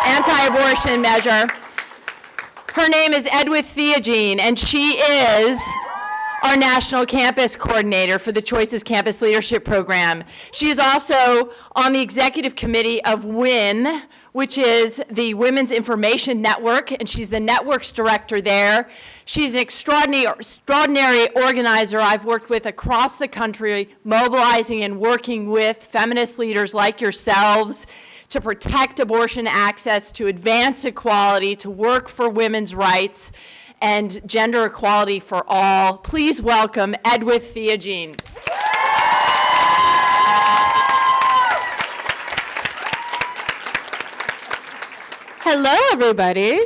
anti-abortion measure. Her name is Edwith Theogene, and she is our National Campus Coordinator for the Choices Campus Leadership Program. She is also on the Executive Committee of WIN, which is the Women's Information Network, and she's the network's director there. She's an extraordinary organizer I've worked with across the country, mobilizing and working with feminist leaders like yourselves to protect abortion access, to advance equality, to work for women's rights and gender equality for all. Please welcome Edwith Theogene. Hello, everybody.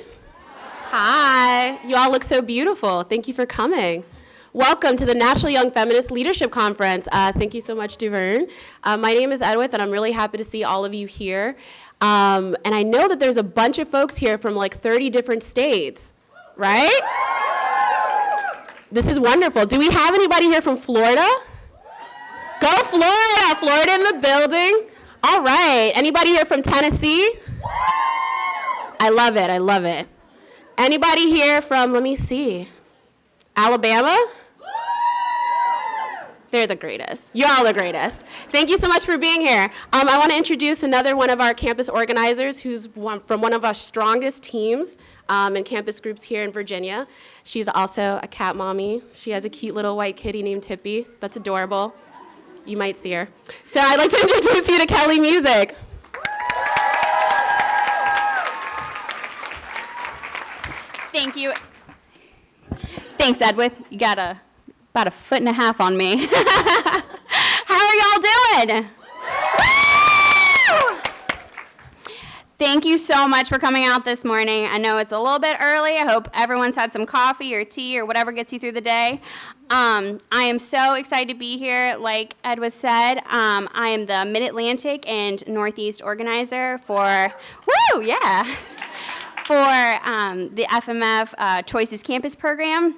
Hi. You all look so beautiful. Thank you for coming. Welcome to the National Young Feminist Leadership Conference. Thank you so much, Duverne. My name is Edwith, and I'm really happy to see all of you here. And I know that there's a bunch of folks here from like 30 different states, right? This is wonderful. Do we have anybody here from Florida? Go Florida! Florida in the building. All right. Anybody here from Tennessee? I love it. I love it. Anybody here from, let me see, Alabama? They're the greatest. You're all the greatest. Thank you so much for being here. I want to introduce another one of our campus organizers who's from one of our strongest teams in campus groups here in Virginia. She's also a cat mommy. She has a cute little white kitty named Tippy. That's adorable. You might see her. So I'd like to introduce you to Kelly Music. Thank you. Thanks, Edwith. You got about a foot and a half on me. How are y'all doing? Woo! Thank you so much for coming out this morning. I know it's a little bit early. I hope everyone's had some coffee or tea or whatever gets you through the day. I am so excited to be here. Like Edwith said, I am the Mid-Atlantic and Northeast organizer for, the FMF Choices Campus Program.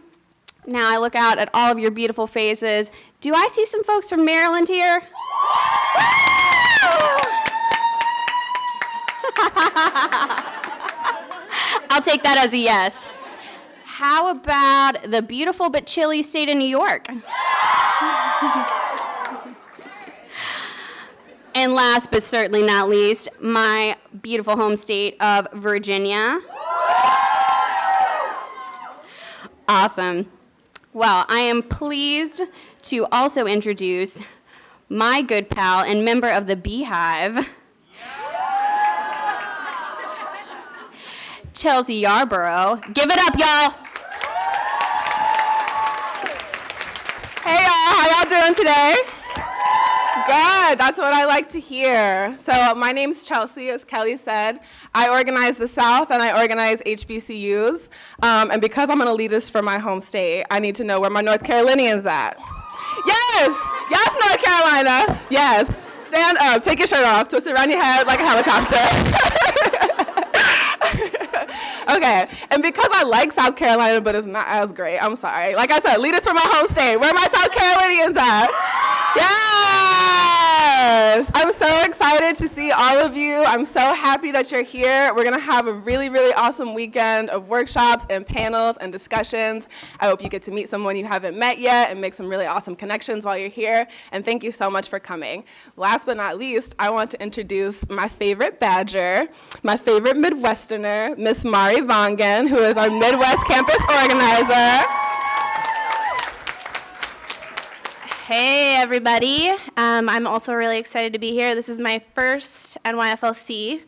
Now I look out at all of your beautiful faces. Do I see some folks from Maryland here? I'll take that as a yes. How about the beautiful but chilly state of New York? And last but certainly not least, my beautiful home state of Virginia. Awesome. Well, I am pleased to also introduce my good pal and member of the Beehive, Chelsea Yarborough. Give it up, y'all. Hey, y'all. How y'all doing today? Good. That's what I like to hear. So my name's Chelsea, as Kelly said. I organize the South, and I organize HBCUs. And because I'm an elitist for my home state, I need to know where my North Carolinians at. Yes! Yes, North Carolina! Yes. Stand up. Take your shirt off. Twist it around your head like a helicopter. Okay, and because I like South Carolina, but it's not as great, I'm sorry. Like I said, leaders from my home state. Where are my South Carolinians at? Yes! I'm so excited to see all of you. I'm so happy that you're here. We're going to have a really, really awesome weekend of workshops and panels and discussions. I hope you get to meet someone you haven't met yet and make some really awesome connections while you're here. And thank you so much for coming. Last but not least, I want to introduce my favorite Badger, my favorite Midwesterner, Miss Mari Vongen, who is our Midwest campus organizer. Hey, everybody. I'm also really excited to be here. This is my first NYFLC.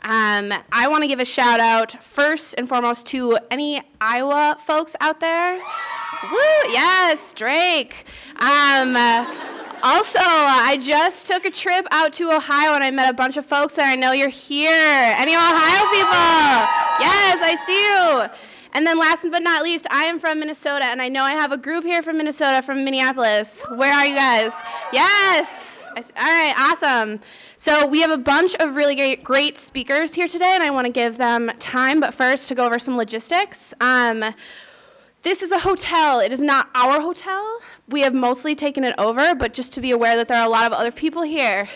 I want to give a shout out first and foremost to any Iowa folks out there. Woo, yes, Drake. Also, I just took a trip out to Ohio and I met a bunch of folks there. I know you're here. Any Ohio people? Yes, I see you. And then last but not least, I am from Minnesota, and I know I have a group here from Minnesota, from Minneapolis. Where are you guys? Yes. All right, awesome. So we have a bunch of really great speakers here today, and I want to give them time, but first to go over some logistics. This This is a hotel. It is not our hotel. We have mostly taken it over, but just to be aware that there are a lot of other people here.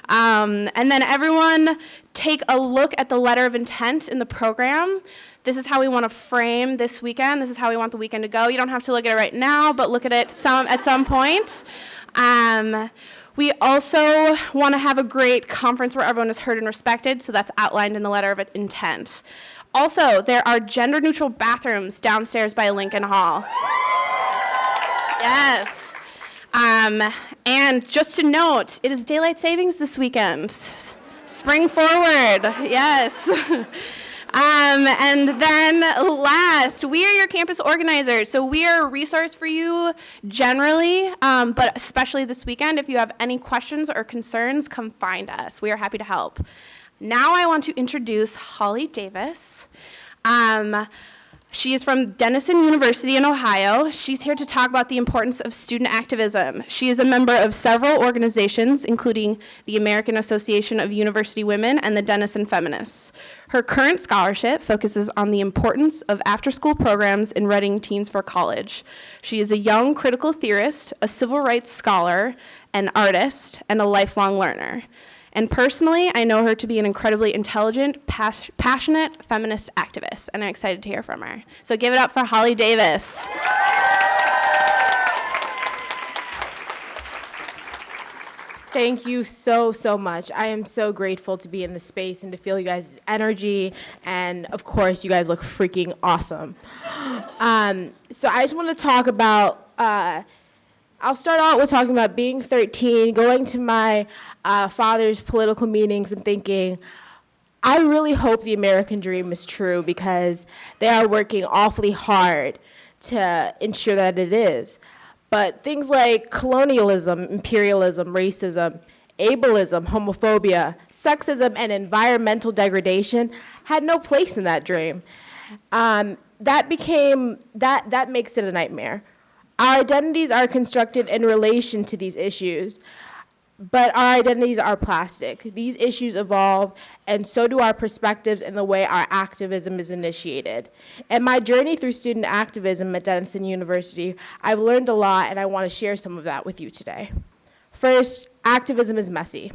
And then everyone take a look at the letter of intent in the program. This is how we want to frame this weekend. This is how we want the weekend to go. You don't have to look at it right now, but look at it at some point. We also want to have a great conference where everyone is heard and respected, so that's outlined in the letter of intent. Also, there are gender-neutral bathrooms downstairs by Lincoln Hall. Yes. And just to note, it is daylight savings this weekend. Spring forward, yes. And then last, we are your campus organizers. So we are a resource for you generally, but especially this weekend. If you have any questions or concerns, come find us. We are happy to help. Now I want to introduce Holly Davis. She is from Denison University in Ohio. She's here to talk about the importance of student activism. She is a member of several organizations, including the American Association of University Women and the Denison Feminists. Her current scholarship focuses on the importance of after-school programs in readying teens for college. She is a young critical theorist, a civil rights scholar, an artist, and a lifelong learner. And personally, I know her to be an incredibly intelligent, passionate feminist activist, and I'm excited to hear from her. So give it up for Holly Davis. Thank you so much. I am so grateful to be in this space and to feel you guys' energy, and of course, you guys look freaking awesome. So I just want to talk about, I'll start out with talking about being 13, going to my father's political meetings and thinking, I really hope the American dream is true because they are working awfully hard to ensure that it is. But things like colonialism, imperialism, racism, ableism, homophobia, sexism, and environmental degradation had no place in that dream. That makes it a nightmare. Our identities are constructed in relation to these issues, but our identities are plastic. These issues evolve, and so do our perspectives and the way our activism is initiated. In my journey through student activism at Denison University, I've learned a lot, and I want to share some of that with you today. First, activism is messy.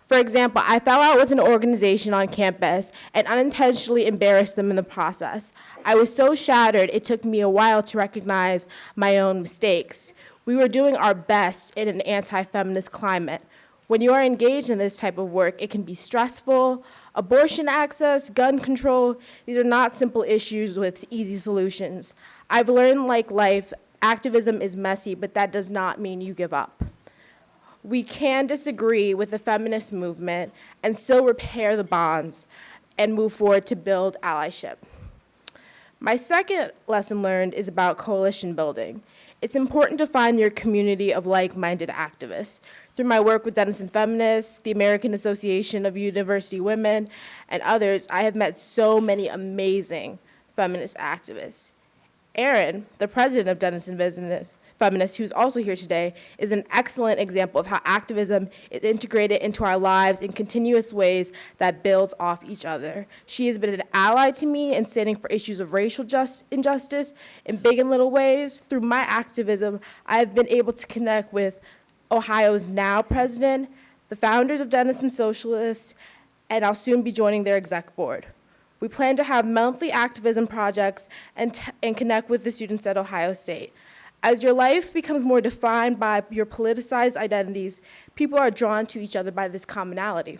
For example, I fell out with an organization on campus and unintentionally embarrassed them in the process. I was so shattered, it took me a while to recognize my own mistakes. We were doing our best in an anti-feminist climate. When you are engaged in this type of work, it can be stressful. Abortion access, gun control, these are not simple issues with easy solutions. I've learned, like life, activism is messy, but that does not mean you give up. We can disagree with the feminist movement and still repair the bonds and move forward to build allyship. My second lesson learned is about coalition building. It's important to find your community of like-minded activists. Through my work with Denison Feminists, the American Association of University Women, and others, I have met so many amazing feminist activists. Erin, the president of Denison Feminists, who's also here today, is an excellent example of how activism is integrated into our lives in continuous ways that builds off each other. She has been an ally to me in standing for issues of racial injustice in big and little ways. Through my activism, I have been able to connect with Ohio's now president, the founders of Denison Socialists, and I'll soon be joining their exec board. We plan to have monthly activism projects and connect with the students at Ohio State. As your life becomes more defined by your politicized identities, people are drawn to each other by this commonality.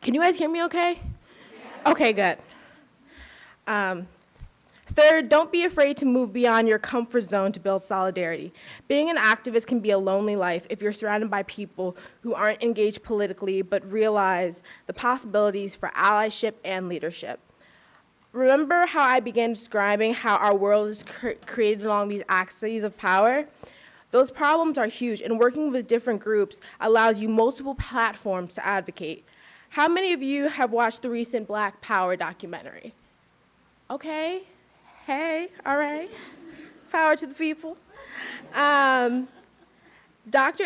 Can you guys hear me okay? Yeah. Okay, good. Third, don't be afraid to move beyond your comfort zone to build solidarity. Being an activist can be a lonely life if you're surrounded by people who aren't engaged politically but realize the possibilities for allyship and leadership. Remember how I began describing how our world is created along these axes of power? Those problems are huge, and working with different groups allows you multiple platforms to advocate. How many of you have watched the recent Black Power documentary? Okay, hey, all right. Power to the people. Dr.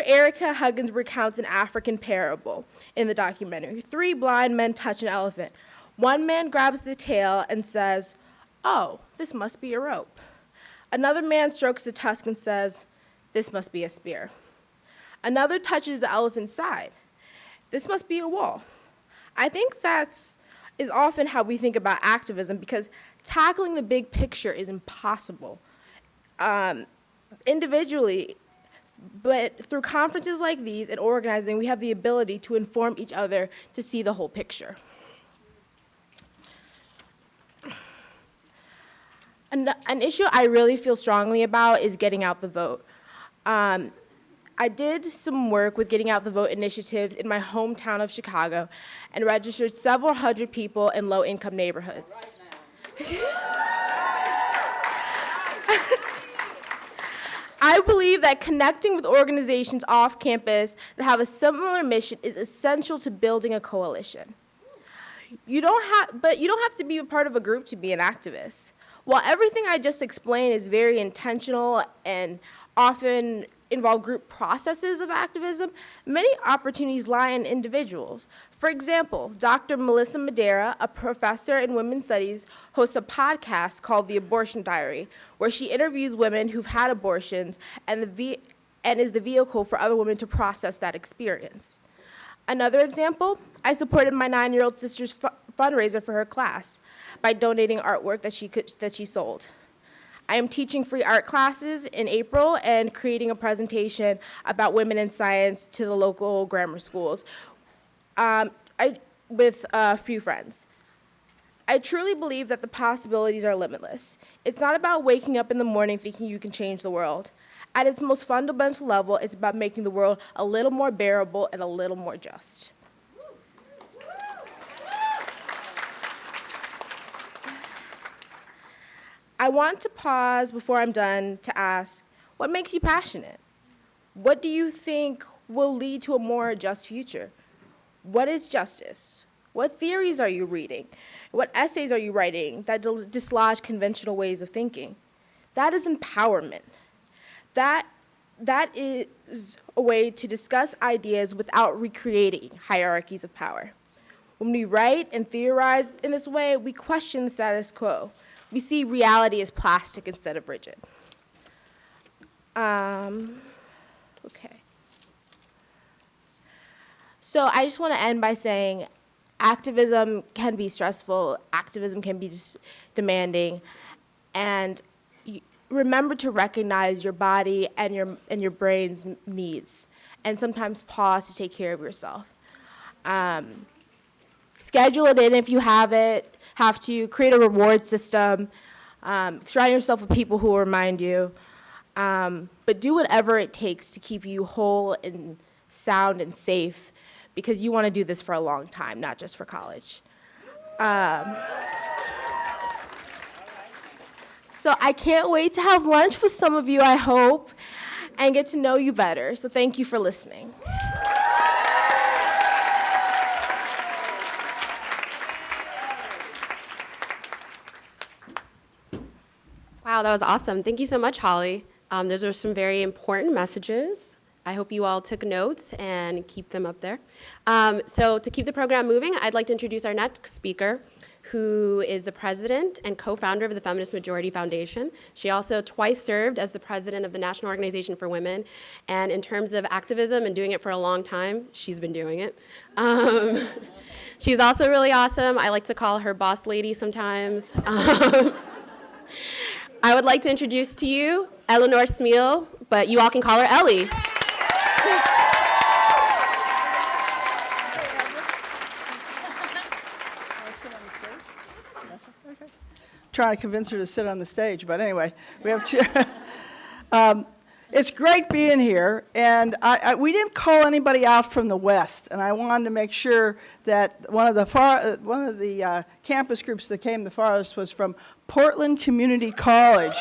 Erica Huggins recounts an African parable in the documentary. 3 blind men touch an elephant. One man grabs the tail and says, "Oh, this must be a rope." Another man strokes the tusk and says, "This must be a spear." Another touches the elephant's side. "This must be a wall." I think is often how we think about activism, because tackling the big picture is impossible individually, but through conferences like these and organizing, we have the ability to inform each other to see the whole picture. An issue I really feel strongly about is getting out the vote. I did some work with getting out the vote initiatives in my hometown of Chicago and registered several hundred people in low-income neighborhoods. I believe that connecting with organizations off campus that have a similar mission is essential to building a coalition. But you don't have to be a part of a group to be an activist. While everything I just explained is very intentional and often involve group processes of activism, many opportunities lie in individuals. For example, Dr. Melissa Madera, a professor in women's studies, hosts a podcast called The Abortion Diary, where she interviews women who've had abortions and is the vehicle for other women to process that experience. Another example, I supported my 9-year-old sister's fundraiser for her class by donating artwork that she sold. I am teaching free art classes in April and creating a presentation about women in science to the local grammar schools with a few friends. I truly believe that the possibilities are limitless. It's not about waking up in the morning thinking you can change the world. At its most fundamental level, it's about making the world a little more bearable and a little more just. I want to pause before I'm done to ask, what makes you passionate? What do you think will lead to a more just future? What is justice? What theories are you reading? What essays are you writing that dislodge conventional ways of thinking? That is empowerment. That is a way to discuss ideas without recreating hierarchies of power. When we write and theorize in this way, we question the status quo. We see reality as plastic instead of rigid. Okay. So I just want to end by saying activism can be stressful, activism can be demanding, and remember to recognize your body and your brain's needs, and sometimes pause to take care of yourself. Schedule it in if you have to, create a reward system, surround yourself with people who will remind you, but do whatever it takes to keep you whole and sound and safe, because you want to do this for a long time, not just for college. So I can't wait to have lunch with some of you, I hope, and get to know you better. So thank you for listening. Wow, that was awesome. Thank you so much, Holly. Those are some very important messages. I hope you all took notes and keep them up there. So to keep the program moving, I'd like to introduce our next speaker, who is the president and co-founder of the Feminist Majority Foundation. She also twice served as the president of the National Organization for Women. And in terms of activism and doing it for a long time, she's been doing it. She's also really awesome. I like to call her boss lady sometimes. I would like to introduce to you Eleanor Smeal, but you all can call her Ellie. Trying to convince her to sit on the stage, but anyway, we have it's great being here, and we didn't call anybody out from the West, and I wanted to make sure that one of the campus groups that came the farthest was from Portland Community College.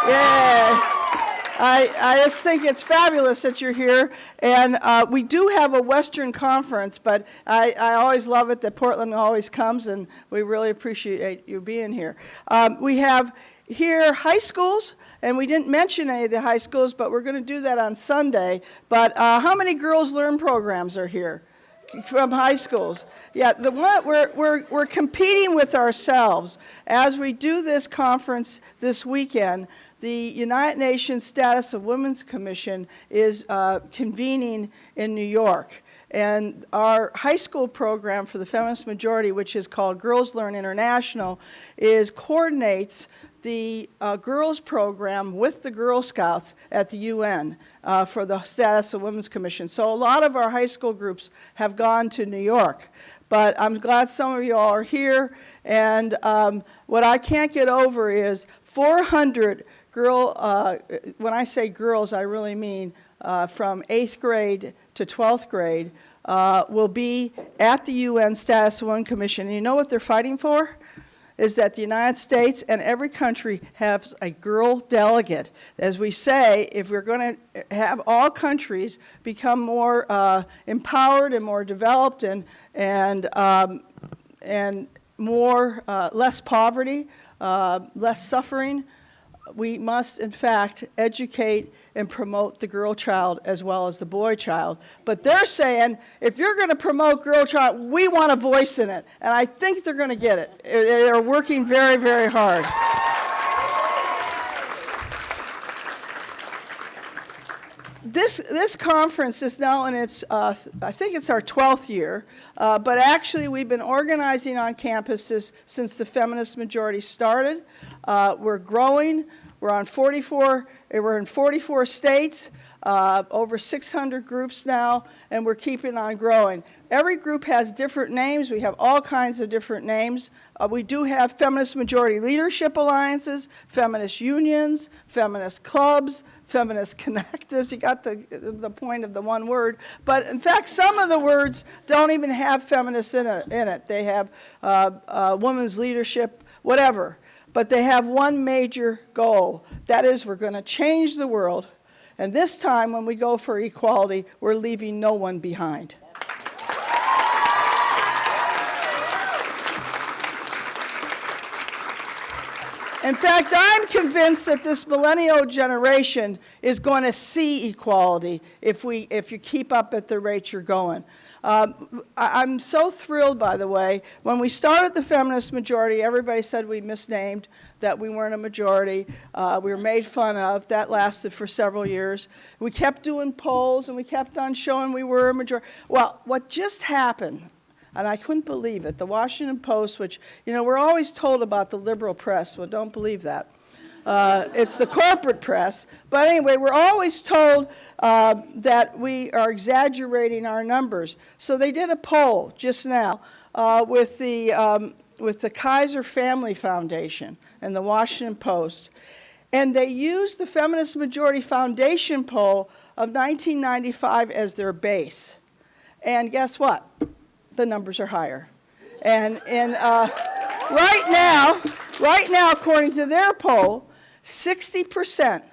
Yeah. I just think it's fabulous that you're here, and we do have a Western conference, but I always love it that Portland always comes, and we really appreciate you being here. We have here high schools, and we didn't mention any of the high schools, but we're going to do that on Sunday. But how many Girls Learn programs are here? From high schools. Yeah, we're competing with ourselves. As we do this conference this weekend, the United Nations Status of Women's Commission is convening in New York. And our high school program for the feminist majority, which is called Girls Learn International, coordinates the girls program with the Girl Scouts at the UN for the Status of Women's Commission. So a lot of our high school groups have gone to New York. But I'm glad some of you all are here. And what I can't get over is 400 when I say girls, I really mean from 8th grade to 12th grade, will be at the UN Status of Women Commission. And you know what they're fighting for? Is that the United States and every country has a girl delegate. As we say, if we're going to have all countries become more empowered and more developed and more less poverty, less suffering, we must, in fact, educate and promote the girl child as well as the boy child. But they're saying, if you're going to promote girl child, we want a voice in it. And I think they're going to get it. They're working very, very hard. This conference is now in its, I think it's our 12th year, but actually we've been organizing on campuses since the feminist majority started. We're growing. We're in 44 states, over 600 groups now, and we're keeping on growing. Every group has different names. We have all kinds of different names. We do have feminist majority leadership alliances, feminist unions, feminist clubs, feminist connectives. You got the point of the one word. But in fact, some of the words don't even have feminists in it. They have women's leadership, whatever. But they have one major goal. That is, we're going to change the world. And this time, when we go for equality, we're leaving no one behind. In fact, I'm convinced that this millennial generation is going to see equality if you keep up at the rate you're going. I'm so thrilled, by the way. When we started the feminist majority, everybody said we misnamed, that we weren't a majority. We were made fun of. That lasted for several years. We kept doing polls, and we kept on showing we were a majority. Well, what just happened, and I couldn't believe it, the Washington Post, which, you know, we're always told about the liberal press. Well, don't believe that. It's the corporate press. But anyway, we're always told that we are exaggerating our numbers. So they did a poll just now with the Kaiser Family Foundation and the Washington Post. And they used the Feminist Majority Foundation poll of 1995 as their base. And guess what? The numbers are higher. And right now, according to their poll, 60%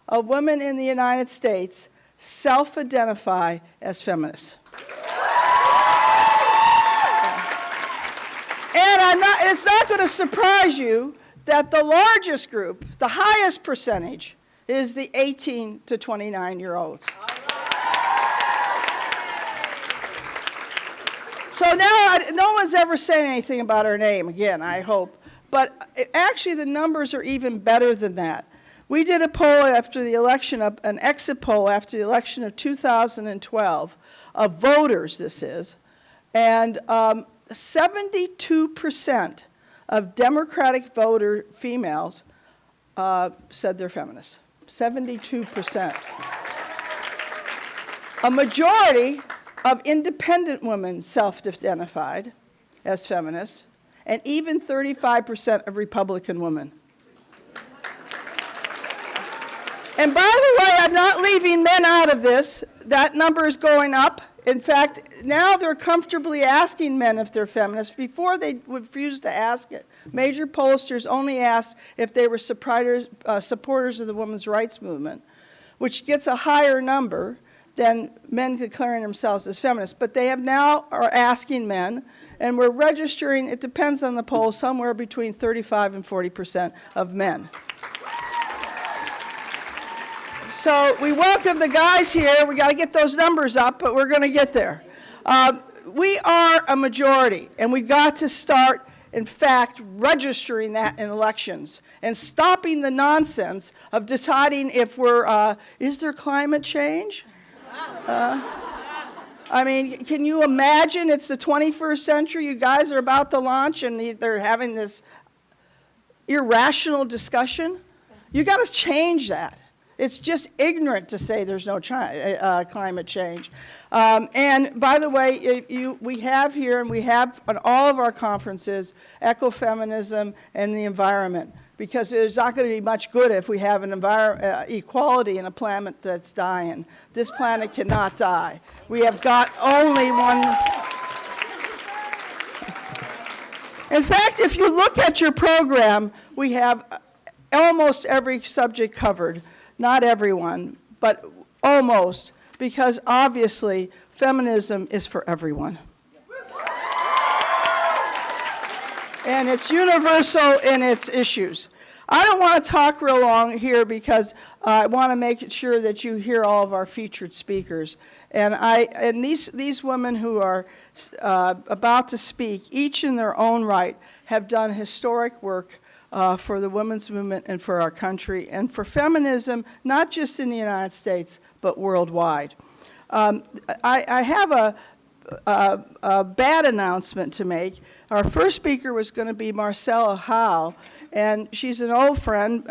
of women in the United States self-identify as feminists. And it's not going to surprise you that the largest group, the highest percentage, is the 18 to 29-year-olds. So now no one's ever saying anything about her name again, I hope. But actually, the numbers are even better than that. We did a poll after the election, an exit poll after the election of 2012, of voters, this is, and 72% of Democratic voter females said they're feminists. 72%. A majority of independent women self-identified as feminists, and even 35% of Republican women. And by the way, I'm not leaving men out of this. That number is going up. In fact, now they're comfortably asking men if they're feminists. Before, they refused to ask it. Major pollsters only asked if they were supporters of the women's rights movement, which gets a higher number than men declaring themselves as feminists. But they now are asking men, and we're registering, it depends on the poll, somewhere between 35 and 40% of men. So we welcome the guys here. We got to get those numbers up, but we're going to get there. we are a majority, and we got to start, in fact, registering that in elections and stopping the nonsense of deciding if is there climate change? I mean, can you imagine it's the 21st century, you guys are about to launch and they're having this irrational discussion? You got to change that. It's just ignorant to say there's no climate change. And by the way, we have here, and we have on all of our conferences, ecofeminism and the environment, because there's not going to be much good if we have an equality in a planet that's dying. This planet cannot die. We have got only one. In fact, if you look at your program, we have almost every subject covered. Not everyone, but almost, because obviously feminism is for everyone. And it's universal in its issues. I don't want to talk real long here because I want to make sure that you hear all of our featured speakers. And these women who are about to speak, each in their own right, have done historic work for the women's movement and for our country and for feminism, not just in the United States, but worldwide. I have a bad announcement to make. Our first speaker was going to be Marcella Howe, and she's an old friend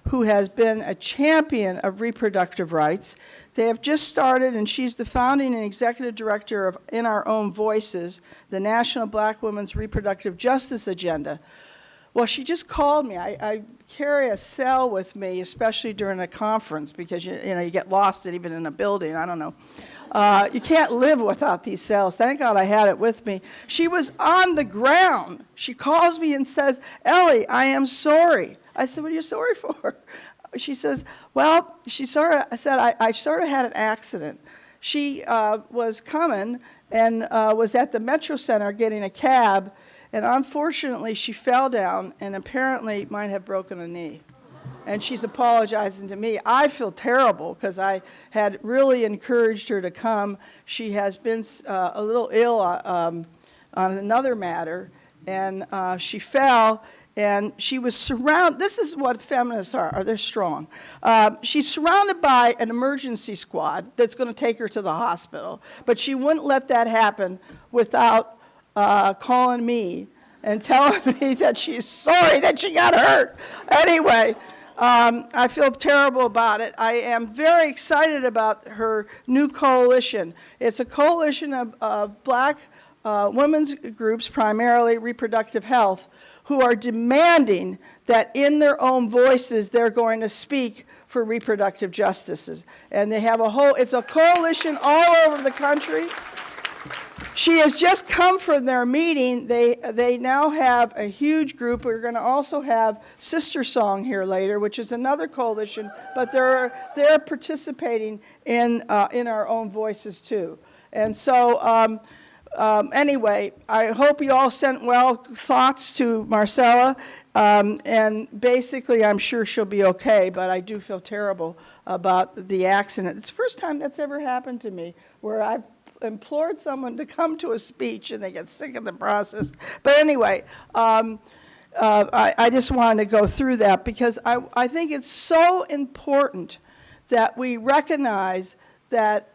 who has been a champion of reproductive rights. They have just started, and she's the founding and executive director of In Our Own Voices, the National Black Women's Reproductive Justice Agenda. Well, she just called me. I carry a cell with me, especially during a conference, because you get lost even in a building. I don't know. You can't live without these cells. Thank God I had it with me. She was on the ground. She calls me and says, "Ellie, I am sorry." I said, "What are you sorry for?" She says, "Well," I said, I sort of had an accident. She was coming and was at the Metro Center getting a cab. And unfortunately, she fell down and apparently might have broken a knee. And she's apologizing to me. I feel terrible because I had really encouraged her to come. She has been a little ill on another matter, and she fell, and she was surrounded. This is what feminists are. They're strong. She's surrounded by an emergency squad that's going to take her to the hospital, but she wouldn't let that happen without calling me and telling me that she's sorry that she got hurt. Anyway, I feel terrible about it. I am very excited about her new coalition. It's a coalition of black women's groups, primarily reproductive health, who are demanding that in their own voices they're going to speak for reproductive justices. And they have it's a coalition all over the country. She has just come from their meeting. They now have a huge group. We're going to also have Sister Song here later, which is another coalition, but they're participating in Our Own Voices too. And so anyway, I hope you all sent well thoughts to Marcella, and basically I'm sure she'll be okay, but I do feel terrible about the accident. It's the first time that's ever happened to me, where I've implored someone to come to a speech and they get sick in the process. But anyway, I just wanted to go through that because I think it's so important that we recognize that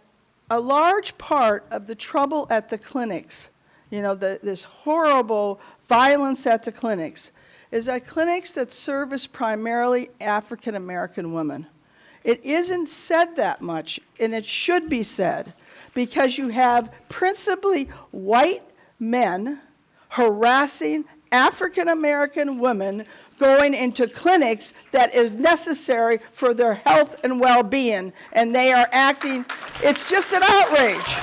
a large part of the trouble at the clinics, this horrible violence at the clinics, is at clinics that service primarily African American women. It isn't said that much, and it should be said, because you have principally white men harassing African American women going into clinics that is necessary for their health and well-being, and they are acting, it's just an outrage.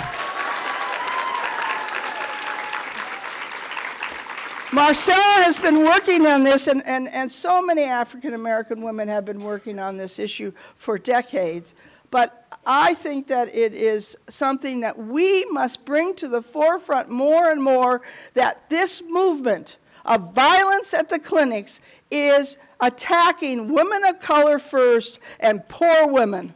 Marcella has been working on this, and so many African American women have been working on this issue for decades. But I think that it is something that we must bring to the forefront more and more, that this movement of violence at the clinics is attacking women of color first and poor women.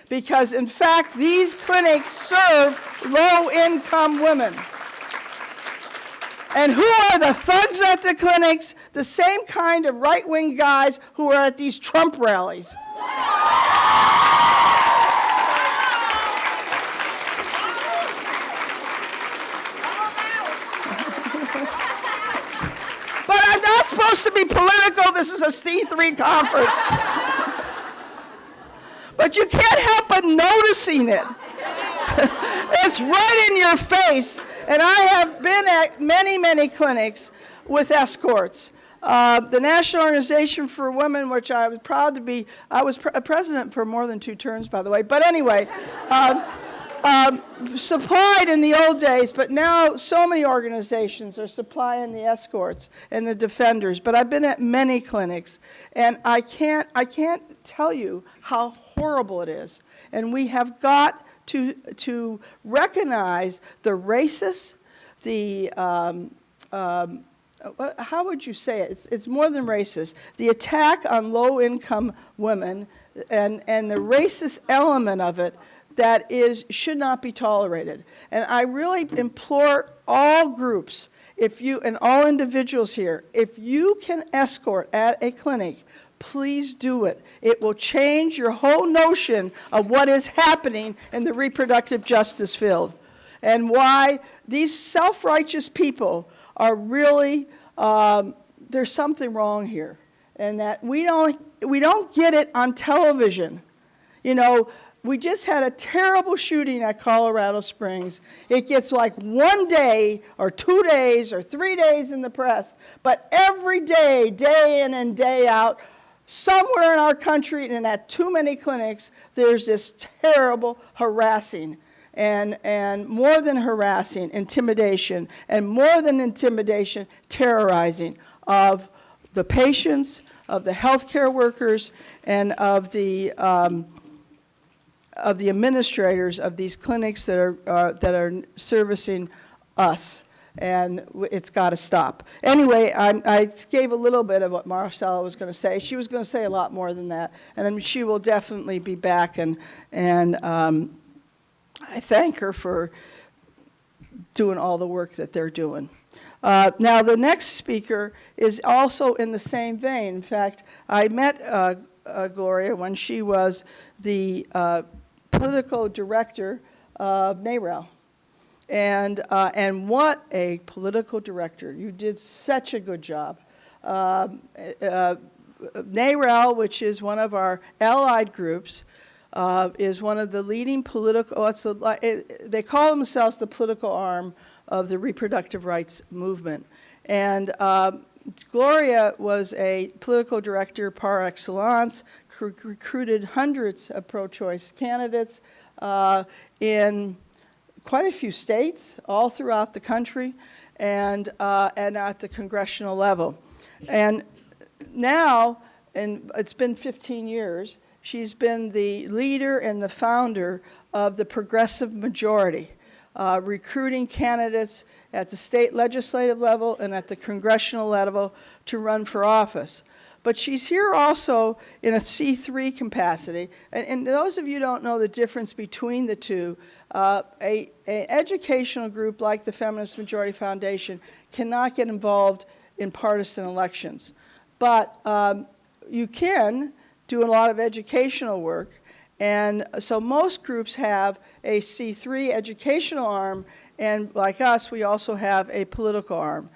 Because, in fact, these clinics serve low-income women. And who are the thugs at the clinics? The same kind of right-wing guys who are at these Trump rallies. But I'm not supposed to be political. This is a C3 conference. But you can't help but noticing it. It's right in your face. And I have been at many, many clinics with escorts. The National Organization for Women, which I was proud to be, I was president for more than 2 terms, by the way. But anyway, supplied in the old days, but now so many organizations are supplying the escorts and the defenders. But I've been at many clinics, and I can't tell you how horrible it is. And we have got to recognize the racist, the how would you say it? It's more than racist. The attack on low-income women and the racist element of it that should not be tolerated. And I really implore all groups, and all individuals here, if you can escort at a clinic, please do it. It will change your whole notion of what is happening in the reproductive justice field and why these self-righteous people are really, there's something wrong here, and that we don't get it on television. You know, we just had a terrible shooting at Colorado Springs. It gets like 1 day or 2 days or 3 days in the press, but every day, day in and day out, somewhere in our country and at too many clinics, there's this terrible harassing and more than harassing, intimidation, and more than intimidation, terrorizing of the patients, of the healthcare workers, and of the administrators of these clinics that are servicing us. And it's got to stop. Anyway, I gave a little bit of what Marcella was going to say. She was going to say a lot more than that, and I mean, she will definitely be back. And I thank her for doing all the work that they're doing. Now, the next speaker is also in the same vein. In fact, I met Gloria when she was the political director of NYFLC. And what a political director. You did such a good job. NYFLC, which is one of our allied groups, is one of the leading political, they call themselves the political arm of the reproductive rights movement. And Gloria was a political director par excellence, recruited hundreds of pro-choice candidates in quite a few states, all throughout the country, and at the congressional level. And now, and it's been 15 years, she's been the leader and the founder of the Progressive Majority, recruiting candidates at the state legislative level and at the congressional level to run for office. But she's here also in a C3 capacity. And those of you who don't know the difference between the two, an educational group like the Feminist Majority Foundation cannot get involved in partisan elections. But you can do a lot of educational work. And so most groups have a C3 educational arm, and like us, we also have a political arm.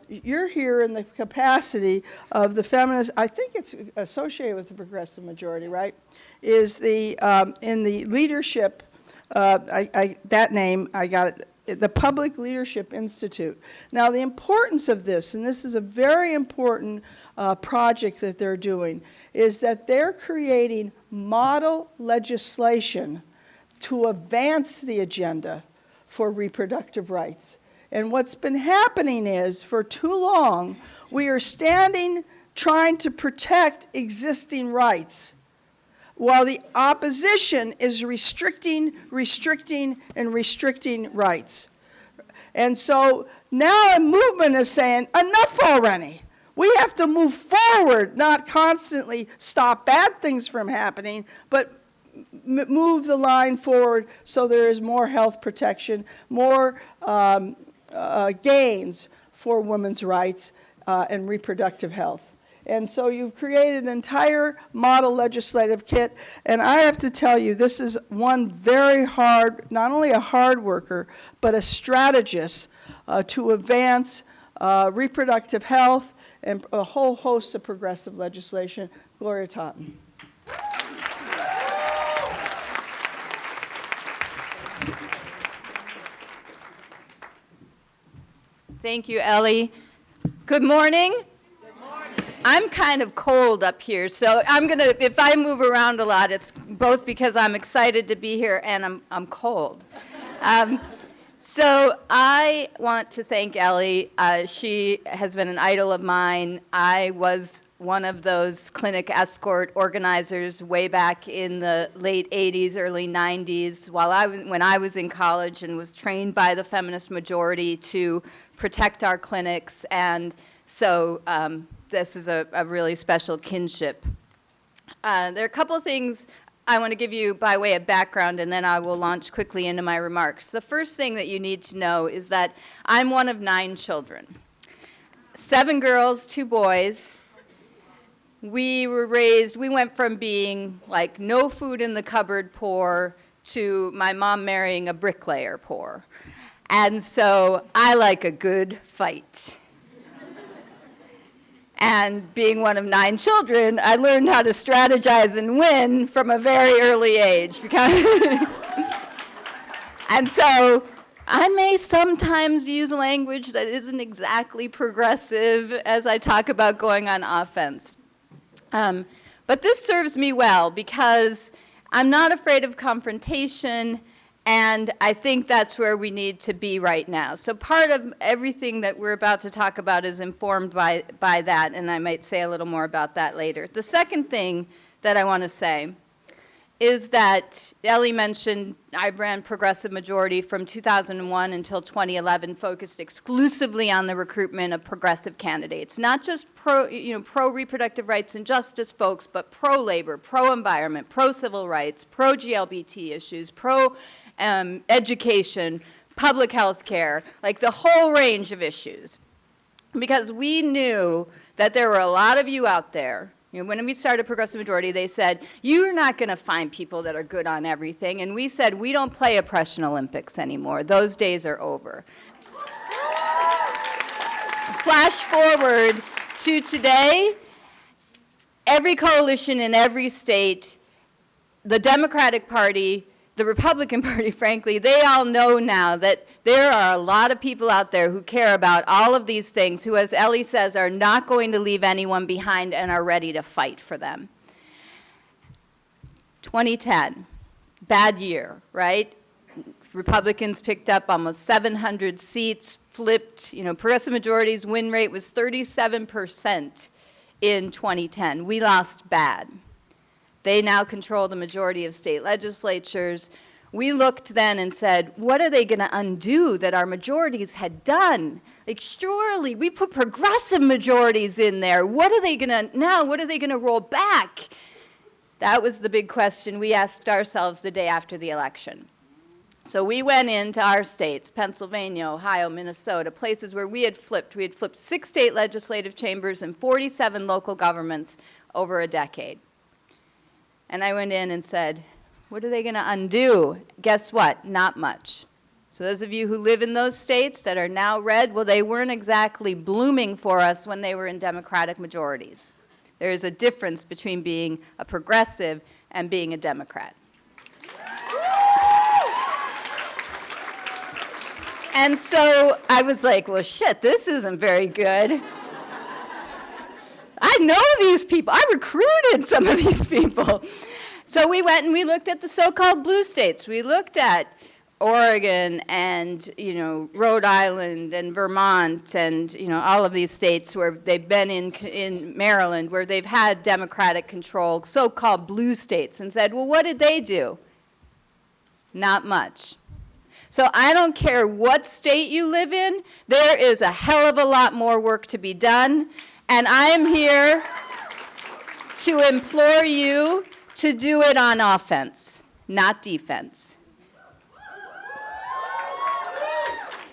You're here in the capacity of the feminist, I think it's associated with the Progressive Majority, right? Is the, in the leadership, that name, I got it, the Public Leadership Institute. Now the importance of this, and this is a very important project that they're doing, is that they're creating model legislation to advance the agenda for reproductive rights. And what's been happening is, for too long, we are standing trying to protect existing rights, while the opposition is restricting rights. And so now a movement is saying, enough already. We have to move forward, not constantly stop bad things from happening, but move the line forward so there is more health protection, more gains for women's rights and reproductive health. And so you've created an entire model legislative kit, and I have to tell you, this is one very hard, not only a hard worker, but a strategist to advance reproductive health and a whole host of progressive legislation. Gloria Totten. Thank you, Ellie. Good morning. I'm kind of cold up here, so I'm going to, if I move around a lot, it's both because I'm excited to be here and I'm cold. So I want to thank Ellie. She has been an idol of mine. I was one of those clinic escort organizers way back in the late 80s, early 90s, when I was in college and was trained by the feminist majority to protect our clinics, and so this is a really special kinship. There are a couple of things I want to give you by way of background, and then I will launch quickly into my remarks. The first thing that you need to know is that I'm one of 9 children. 7 girls, 2 boys. We went from being like no food in the cupboard poor to my mom marrying a bricklayer poor. And so I like a good fight. And being one of 9 children, I learned how to strategize and win from a very early age. And so I may sometimes use language that isn't exactly progressive as I talk about going on offense. But this serves me well because I'm not afraid of confrontation, and I think that's where we need to be right now. So part of everything that we're about to talk about is informed by that, and I might say a little more about that later. The second thing that I want to say is that Ellie mentioned I ran Progressive Majority from 2001 until 2011, focused exclusively on the recruitment of progressive candidates, not just pro-reproductive rights and justice folks, but pro-labor, pro-environment, pro-civil rights, pro-GLBT issues, education, public health care, like the whole range of issues. Because we knew that there were a lot of you out there. When we started Progressive Majority, they said, you're not going to find people that are good on everything. And we said, we don't play oppression Olympics anymore. Those days are over. Flash forward to today, every coalition in every state, the Democratic Party, the Republican Party, frankly, they all know now that there are a lot of people out there who care about all of these things, who, as Ellie says, are not going to leave anyone behind and are ready to fight for them. 2010, bad year, right? Republicans picked up almost 700 seats, flipped. Progressive Majority's win rate was 37% in 2010. We lost bad. They now control the majority of state legislatures. We looked then and said, what are they going to undo that our majorities had done? Like, surely we put progressive majorities in there. What are they going to roll back? That was the big question we asked ourselves the day after the election. So we went into our states, Pennsylvania, Ohio, Minnesota, places where we had flipped. We had flipped 6 state legislative chambers and 47 local governments over a decade. And I went in and said, what are they going to undo? Guess what? Not much. So those of you who live in those states that are now red, well, they weren't exactly blooming for us when they were in Democratic majorities. There is a difference between being a progressive and being a Democrat. And so I was like, well, shit, this isn't very good. I know these people. I recruited some of these people. So we went and we looked at the so-called blue states. We looked at Oregon and, Rhode Island and Vermont and, all of these states where they've been in Maryland, where they've had Democratic control, so-called blue states, and said, well, what did they do? Not much. So I don't care what state you live in, there is a hell of a lot more work to be done. And I am here to implore you to do it on offense, not defense.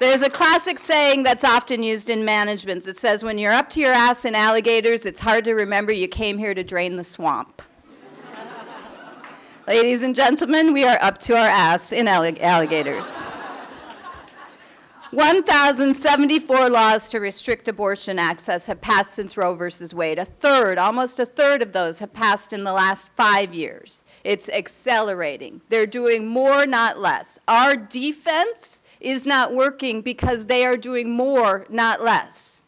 There's a classic saying that's often used in management that says, when you're up to your ass in alligators, it's hard to remember you came here to drain the swamp. Ladies and gentlemen, we are up to our ass in alligators. 1,074 laws to restrict abortion access have passed since Roe versus Wade. Almost a third of those have passed in the last 5 years. It's accelerating. They're doing more, not less. Our defense is not working because they are doing more, not less.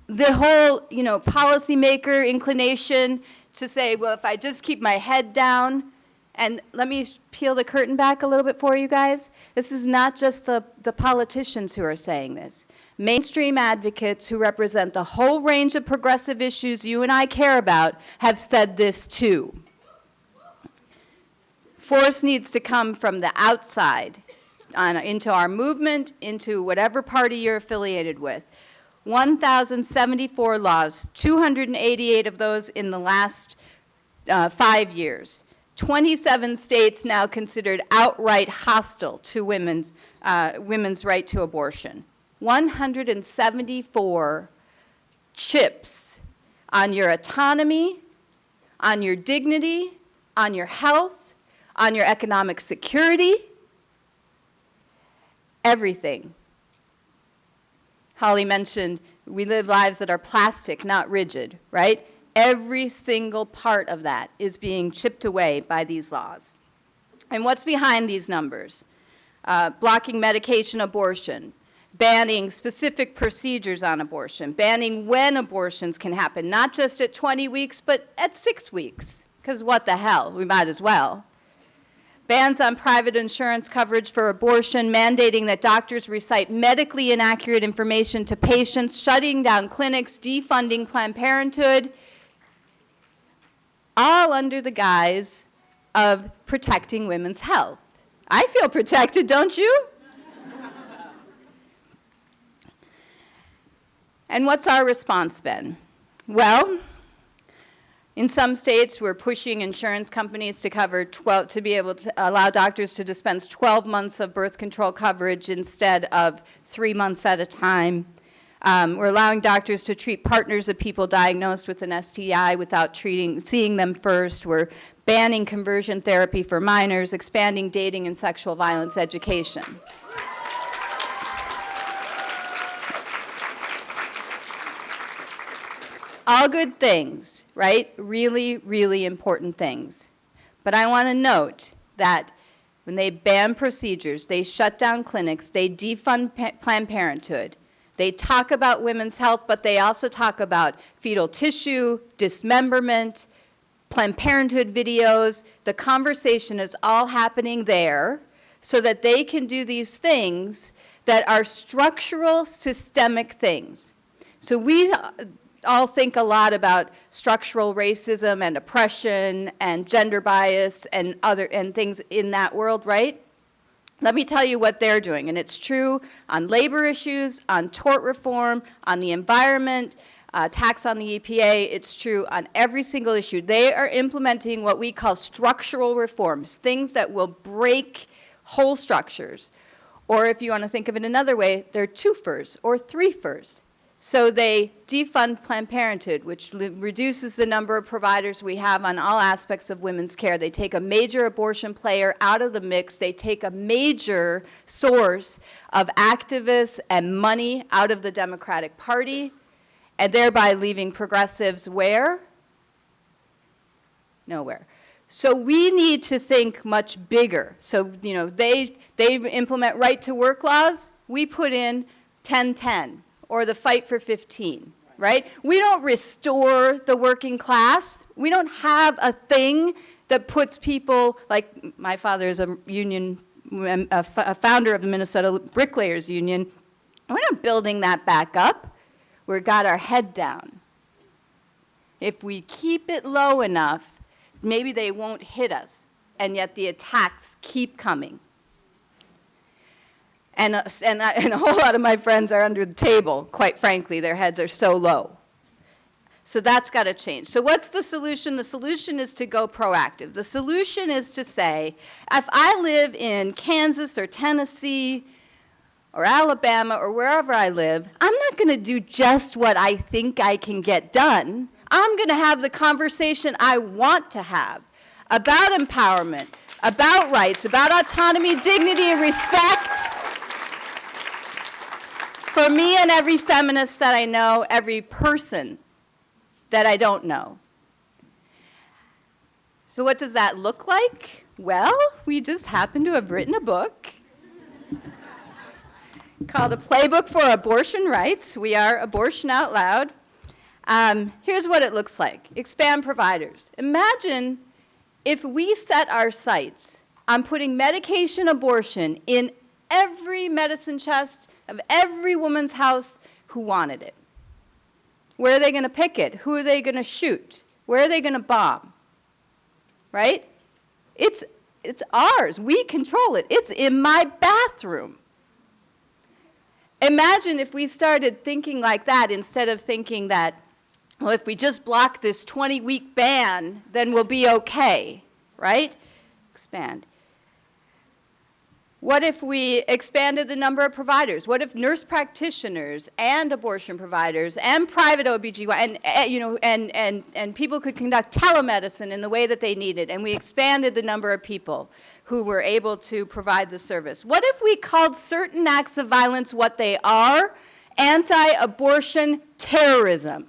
The whole, policymaker inclination to say, well, if I just keep my head down, and let me peel the curtain back a little bit for you guys. This is not just the politicians who are saying this. Mainstream advocates who represent the whole range of progressive issues you and I care about have said this too. Force needs to come from the outside, into our movement, into whatever party you're affiliated with. 1,074 laws, 288 of those in the last 5 years. 27 states now considered outright hostile to women's right to abortion. 174 chips on your autonomy, on your dignity, on your health, on your economic security, everything. Holly mentioned we live lives that are plastic, not rigid, right? Every single part of that is being chipped away by these laws. And what's behind these numbers? Blocking medication abortion, banning specific procedures on abortion, banning when abortions can happen, not just at 20 weeks, but at 6 weeks, because what the hell, we might as well. Bans on private insurance coverage for abortion, mandating that doctors recite medically inaccurate information to patients, shutting down clinics, defunding Planned Parenthood, all under the guise of protecting women's health. I feel protected, don't you? And what's our response been? Well, in some states, we're pushing insurance companies to be able to allow doctors to dispense 12 months of birth control coverage instead of 3 months at a time. We're allowing doctors to treat partners of people diagnosed with an STI without seeing them first. We're banning conversion therapy for minors, expanding dating and sexual violence education. All good things, right? Really, really important things. But I want to note that when they ban procedures, they shut down clinics, they defund Planned Parenthood, they talk about women's health, but they also talk about fetal tissue, dismemberment, Planned Parenthood videos. The conversation is all happening there so that they can do these things that are structural, systemic things. So we all think a lot about structural racism and oppression and gender bias and things in that world, right? Let me tell you what they're doing, and it's true on labor issues, on tort reform, on the environment, tax on the EPA. It's true on every single issue. They are implementing what we call structural reforms, things that will break whole structures. Or if you want to think of it another way, they're twofers or threefers. So they defund Planned Parenthood, which reduces the number of providers we have on all aspects of women's care. They take a major abortion player out of the mix. They take a major source of activists and money out of the Democratic Party, and thereby leaving progressives where? Nowhere. So we need to think much bigger. So, they implement right-to-work laws. We put in 1010. Or the fight for 15, right? We don't restore the working class. We don't have a thing that puts people, like my father is a founder of the Minnesota Bricklayers Union. We're not building that back up. We've got our head down. If we keep it low enough, maybe they won't hit us, and yet the attacks keep coming. And a whole lot of my friends are under the table, quite frankly. Their heads are so low. So that's got to change. So what's the solution? The solution is to go proactive. The solution is to say, if I live in Kansas or Tennessee or Alabama or wherever I live, I'm not going to do just what I think I can get done. I'm going to have the conversation I want to have about empowerment, about rights, about autonomy, dignity, and respect for me and every feminist that I know, every person that I don't know. So what does that look like? Well, we just happen to have written a book called A Playbook for Abortion Rights. We are Abortion Out Loud. Here's what it looks like. Expand providers. Imagine if we set our sights on putting medication abortion in every medicine chest of every woman's house who wanted it. Where are they going to pick it? Who are they going to shoot? Where are they going to bomb? Right? It's ours. We control it. It's in my bathroom. Imagine if we started thinking like that instead of thinking that, well, if we just block this 20-week ban, then we'll be okay, right? Expand. What if we expanded the number of providers? What if nurse practitioners and abortion providers and private OBGYN and people could conduct telemedicine in the way that they needed, and we expanded the number of people who were able to provide the service? What if we called certain acts of violence what they are? Anti-abortion terrorism.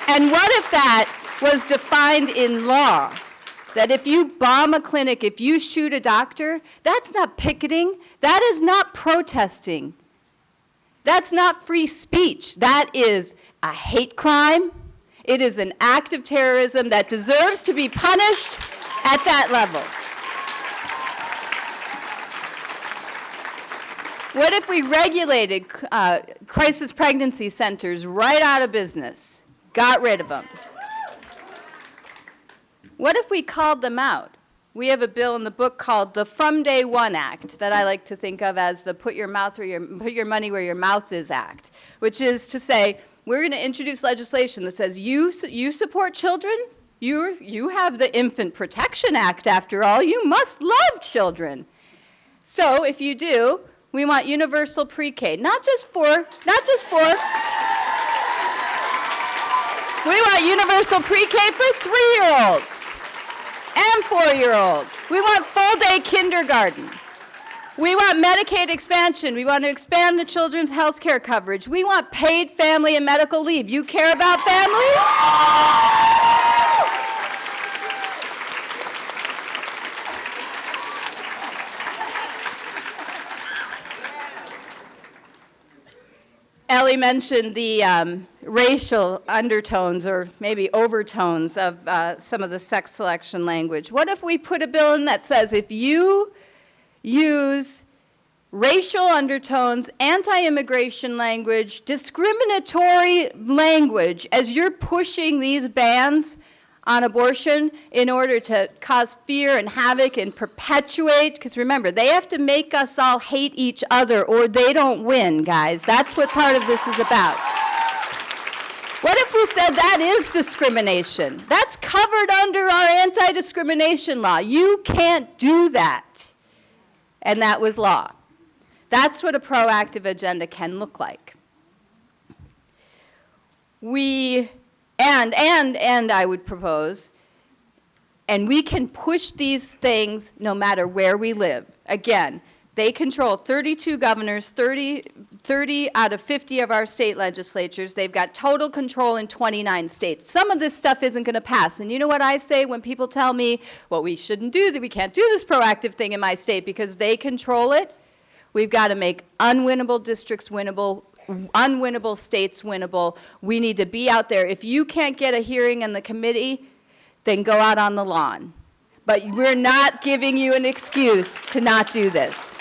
And what if that was defined in law? That if you bomb a clinic, if you shoot a doctor, that's not picketing, that is not protesting, that's not free speech, that is a hate crime, it is an act of terrorism that deserves to be punished at that level. What if we regulated crisis pregnancy centers right out of business, got rid of them? What if we called them out? We have a bill in the book called the From Day One Act that I like to think of as the put your money where your mouth is act, which is to say we're going to introduce legislation that says you support children, you have the Infant Protection Act after all, you must love children. So if you do, we want universal pre-K, not just for we want universal pre-K for 3-year-olds. And 4-year-olds. We want full-day kindergarten. We want Medicaid expansion. We want to expand the children's health care coverage. We want paid family and medical leave. You care about families? Ellie mentioned the racial undertones or maybe overtones of some of the sex selection language. What if we put a bill in that says if you use racial undertones, anti-immigration language, discriminatory language as you're pushing these bans on abortion in order to cause fear and havoc and perpetuate, because remember, they have to make us all hate each other or they don't win, guys. That's what part of this is about. What if we said that is discrimination? That's covered under our anti-discrimination law. You can't do that. And that was law. That's what a proactive agenda can look like. And I would propose, and we can push these things no matter where we live. Again, they control 32 governors, 30 out of 50 of our state legislatures. They've got total control in 29 states. Some of this stuff isn't going to pass. And you know what I say when people tell me, well, we shouldn't do that, we can't do this proactive thing in my state because they control it? We've got to make unwinnable districts winnable, unwinnable states winnable. We need to be out there. If you can't get a hearing in the committee, then go out on the lawn. But we're not giving you an excuse to not do this.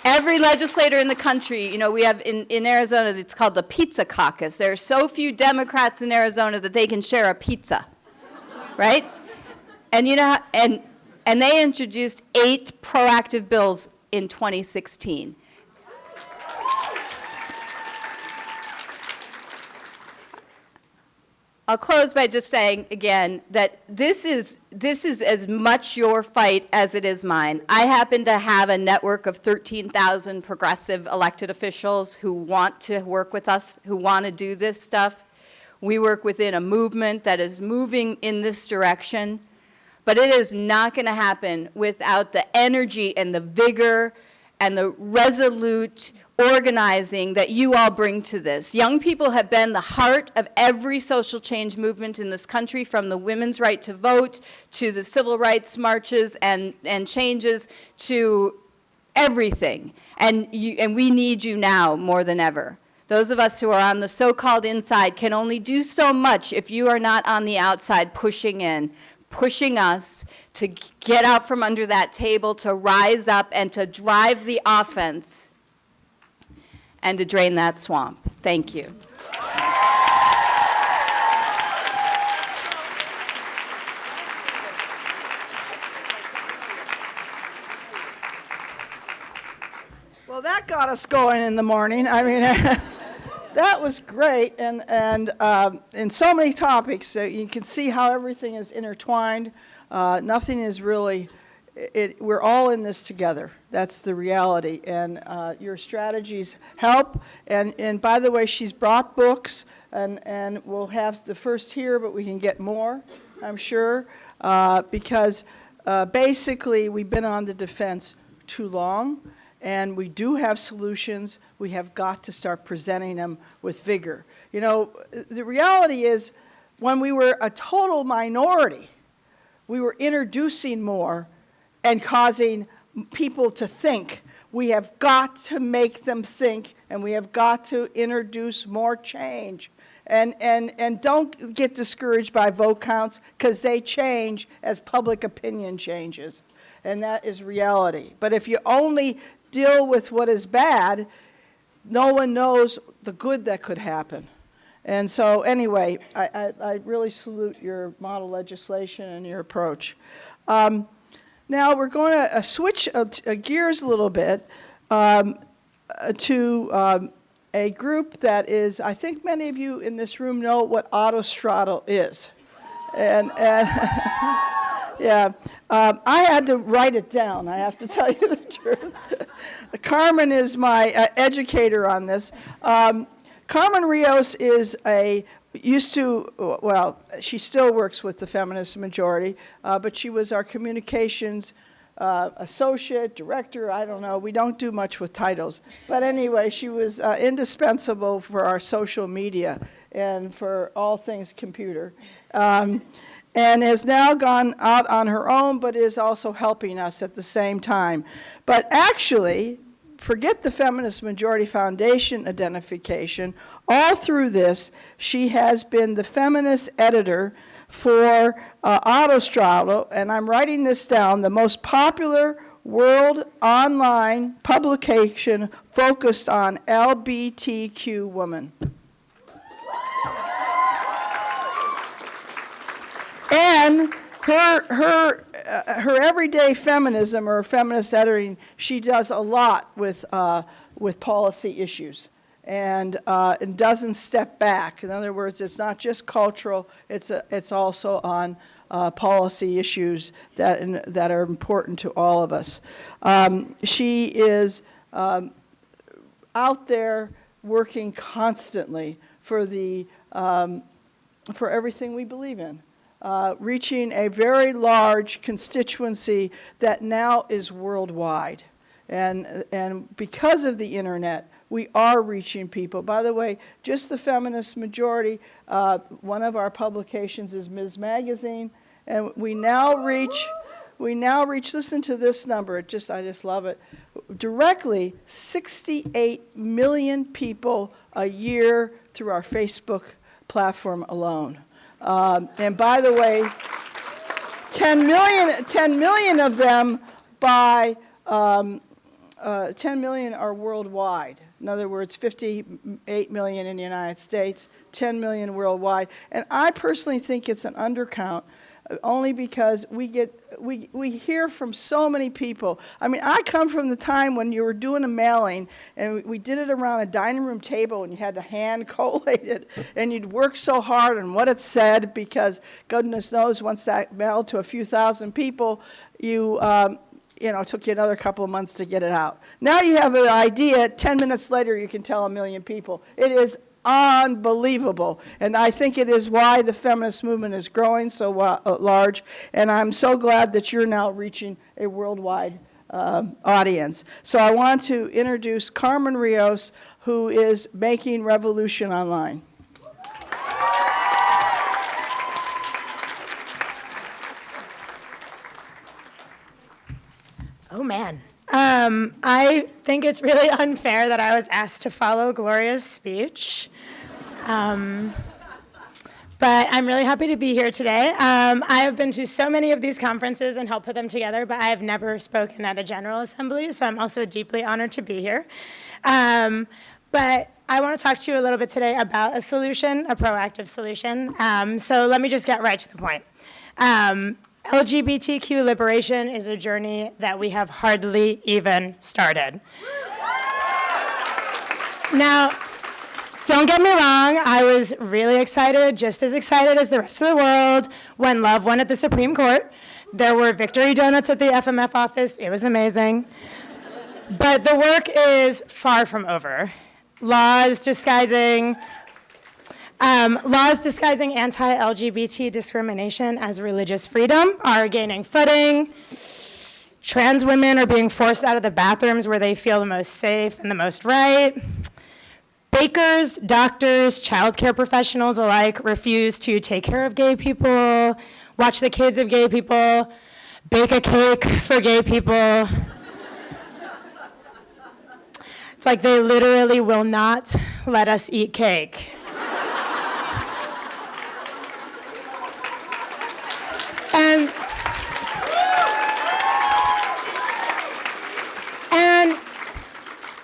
Every legislator in the country, you know, we have in Arizona, it's called the Pizza Caucus. There are so few Democrats in Arizona that they can share a pizza, right? And you know, and they introduced 8 proactive bills in 2016. I'll close by just saying again that this is as much your fight as it is mine. I happen to have a network of 13,000 progressive elected officials who want to work with us, who want to do this stuff. We work within a movement that is moving in this direction, but it is not going to happen without the energy and the vigor and the resolute organizing that you all bring to this. Young people have been the heart of every social change movement in this country, from the women's right to vote to the civil rights marches and changes to everything. And we need you now more than ever. Those of us who are on the so-called inside can only do so much if you are not on the outside pushing in, pushing us to get out from under that table, to rise up and to drive the offense and to drain that swamp. Thank you. Well, that got us going in the morning. I mean, that was great, and in so many topics, you can see how everything is intertwined. Nothing is really, we're all in this together. That's the reality, and your strategies help. And by the way, she's brought books, and we'll have the first here, but we can get more, I'm sure, because basically we've been on the defense too long. And we do have solutions. We have got to start presenting them with vigor. You know, the reality is when we were a total minority, we were introducing more and causing people to think. We have got to make them think, and we have got to introduce more change. And don't get discouraged by vote counts, because they change as public opinion changes. And that is reality. But if you only deal with what is bad, no one knows the good that could happen. And so anyway, I really salute your model legislation and your approach. Now we're going to switch gears a little bit to a group that is, I think many of you in this room know what autostraddle is. And yeah, I had to write it down, I have to tell you the truth. Carmen is my educator on this. Carmen Rios is she still works with the Feminist Majority, but she was our communications associate, director, I don't know. We don't do much with titles. But anyway, she was indispensable for our social media and for all things computer. And has now gone out on her own, but is also helping us at the same time. But actually, forget the Feminist Majority Foundation identification. All through this, she has been the feminist editor for Autostraddle, and I'm writing this down, the most popular world online publication focused on LGBTQ women. And her everyday feminism or feminist editing, she does a lot with policy issues, and doesn't step back. In other words, it's not just cultural; it's also on policy issues that are important to all of us. She is out there working constantly for everything we believe in. Reaching a very large constituency that now is worldwide. And because of the internet, we are reaching people. By the way, just the Feminist Majority, one of our publications is Ms. Magazine, and we now reach, listen to this number, I just love it, directly 68 million people a year through our Facebook platform alone. And by the way, 10 million of them 10 million are worldwide. In other words, 58 million in the United States, 10 million worldwide. And I personally think it's an undercount, only because we get we hear from so many people. I mean, I come from the time when you were doing a mailing, and we did it around a dining room table, and you had to hand collate it, and you'd work so hard on what it said, because goodness knows, once that mailed to a few thousand people, it took you another couple of months to get it out. Now you have an idea, 10 minutes later you can tell 1 million people. It is unbelievable. And I think it is why the feminist movement is growing so large. And I'm so glad that you're now reaching a worldwide audience. So I want to introduce Carmen Rios, who is making revolution online. Oh, man. I think it's really unfair that I was asked to follow Gloria's speech. But I'm really happy to be here today. I have been to so many of these conferences and helped put them together, but I have never spoken at a General Assembly, so I'm also deeply honored to be here. But I want to talk to you a little bit today about a solution, a proactive solution. So let me just get right to the point. LGBTQ liberation is a journey that we have hardly even started. Now, don't get me wrong, I was really excited, just as excited as the rest of the world, when Love won at the Supreme Court. There were victory donuts at the FMF office. It was amazing. But the work is far from over. Laws disguising anti-LGBT discrimination as religious freedom are gaining footing. Trans women are being forced out of the bathrooms where they feel the most safe and the most right. Bakers, doctors, childcare professionals alike refuse to take care of gay people, watch the kids of gay people, bake a cake for gay people. It's like they literally will not let us eat cake. And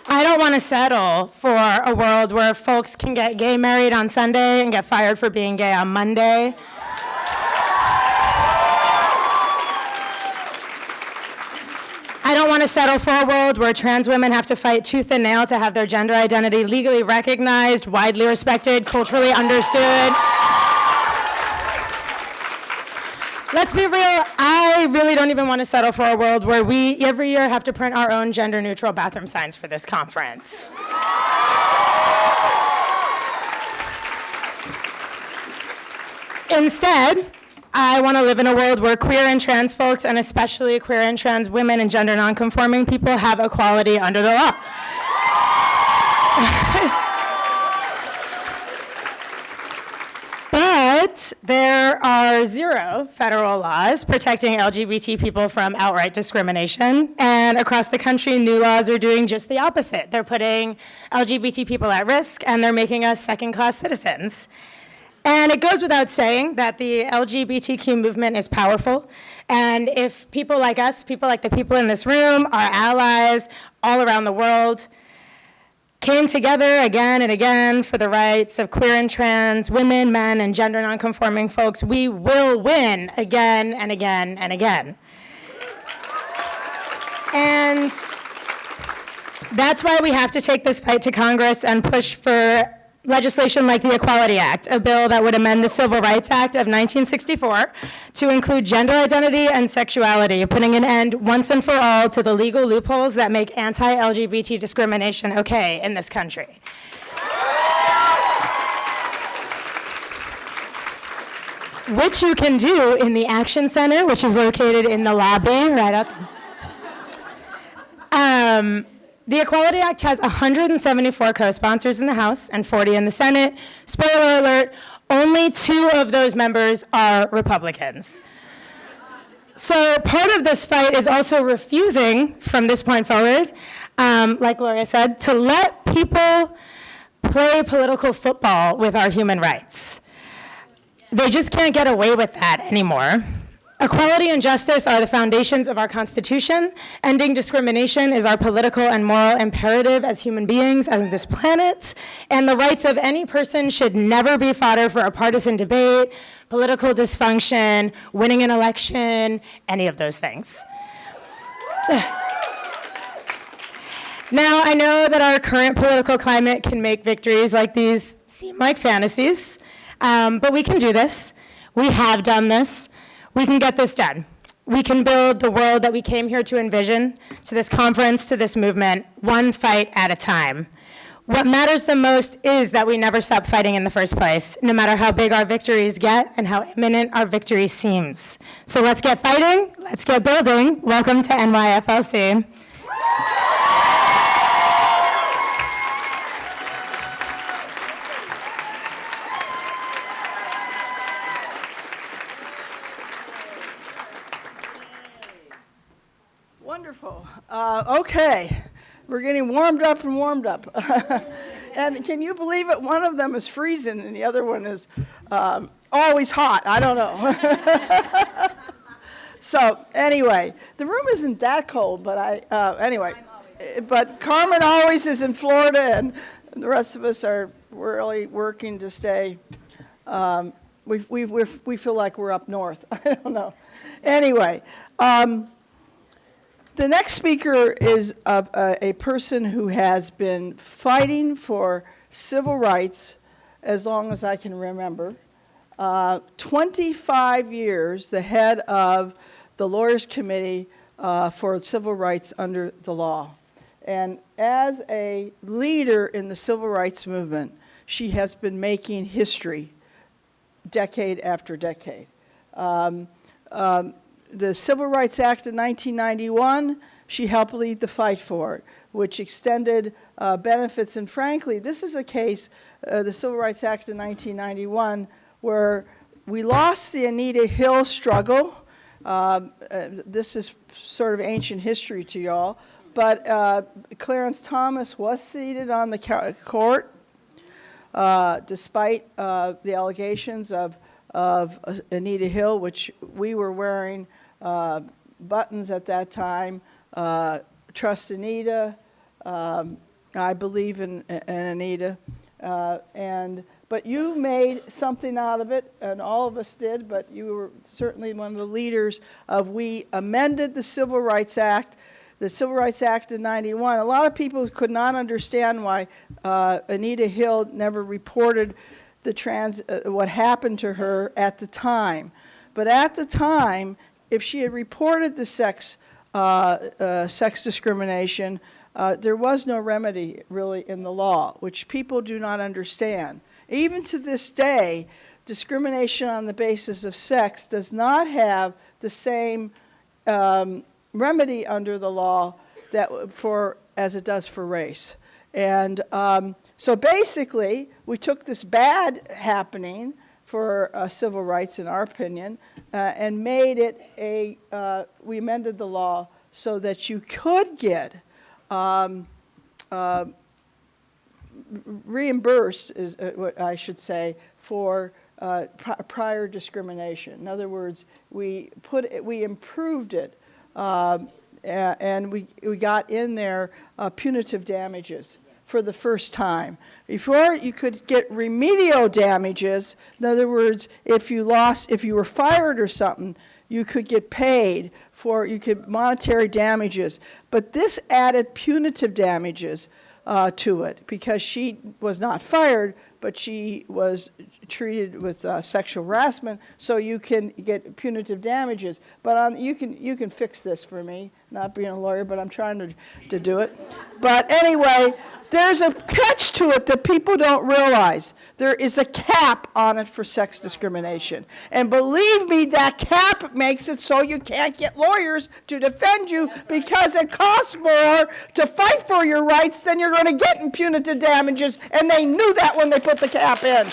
I don't want to settle for a world where folks can get gay married on Sunday and get fired for being gay on Monday. I don't want to settle for a world where trans women have to fight tooth and nail to have their gender identity legally recognized, widely respected, culturally understood. Let's be real, I really don't even want to settle for a world where we every year have to print our own gender-neutral bathroom signs for this conference. Instead, I want to live in a world where queer and trans folks, and especially queer and trans women and gender nonconforming people, have equality under the law. But there are 0 federal laws protecting LGBT people from outright discrimination. And across the country, new laws are doing just the opposite. They're putting LGBT people at risk, and they're making us second-class citizens. And it goes without saying that the LGBTQ movement is powerful. And if people like us, people like the people in this room, our allies all around the world, came together again and again for the rights of queer and trans women, men, and gender nonconforming folks, we will win again and again and again. And that's why we have to take this fight to Congress and push for legislation like the Equality Act, a bill that would amend the Civil Rights Act of 1964 to include gender identity and sexuality, putting an end once and for all to the legal loopholes that make anti-LGBT discrimination okay in this country. Which you can do in the Action Center, which is located in the lobby right up there. The Equality Act has 174 co-sponsors in the House and 40 in the Senate. Spoiler alert, only 2 of those members are Republicans. So part of this fight is also refusing, from this point forward, like Gloria said, to let people play political football with our human rights. They just can't get away with that anymore. Equality and justice are the foundations of our Constitution. Ending discrimination is our political and moral imperative as human beings on this planet. And the rights of any person should never be fodder for a partisan debate, political dysfunction, winning an election, any of those things. Now, I know that our current political climate can make victories like these seem like fantasies, but we can do this. We have done this. We can get this done. We can build the world that we came here to envision, to this conference, to this movement, one fight at a time. What matters the most is that we never stop fighting in the first place, no matter how big our victories get and how imminent our victory seems. So let's get fighting, let's get building. Welcome to NYFLC. Wonderful. Okay, we're getting warmed up and warmed up. And can you believe it? One of them is freezing and the other one is always hot. I don't know. So anyway, the room isn't that cold, but anyway. But Carmen always is in Florida, and the rest of us are really working to stay. We feel like we're up north. I don't know. Anyway. The next speaker is a person who has been fighting for civil rights as long as I can remember. 25 years, the head of the Lawyers Committee for Civil Rights under the law. And as a leader in the civil rights movement, she has been making history decade after decade. The Civil Rights Act of 1991, she helped lead the fight for it, which extended benefits. And frankly, this is a case, the Civil Rights Act of 1991, where we lost the Anita Hill struggle. This is sort of ancient history to y'all. But Clarence Thomas was seated on the court, despite the allegations of Anita Hill, which we were wearing buttons at that time. Trust Anita. I believe in Anita. But you made something out of it, and all of us did, but you were certainly one of the leaders of, we amended the Civil Rights Act. The Civil Rights Act of 91. A lot of people could not understand why Anita Hill never reported what happened to her at the time. But at the time, if she had reported the sex discrimination, there was no remedy really in the law, which people do not understand. Even to this day, discrimination on the basis of sex does not have the same remedy under the law as it does for race. And so basically, we took this bad happening for civil rights, in our opinion, and made it we amended the law so that you could get reimbursed, is what I should say, for prior discrimination. In other words, we improved it, and we got in there punitive damages for the first time. Before, you could get remedial damages. In other words, if you were fired or something, you could get paid for, monetary damages. But this added punitive damages to it, because she was not fired, but she was treated with sexual harassment, so you can get punitive damages. But you can fix this for me, not being a lawyer, but I'm trying to do it. But anyway, there's a catch to it that people don't realize. There is a cap on it for sex discrimination. And believe me, that cap makes it so you can't get lawyers to defend you, because it costs more to fight for your rights than you're going to get in punitive damages, and they knew that when they put the cap in.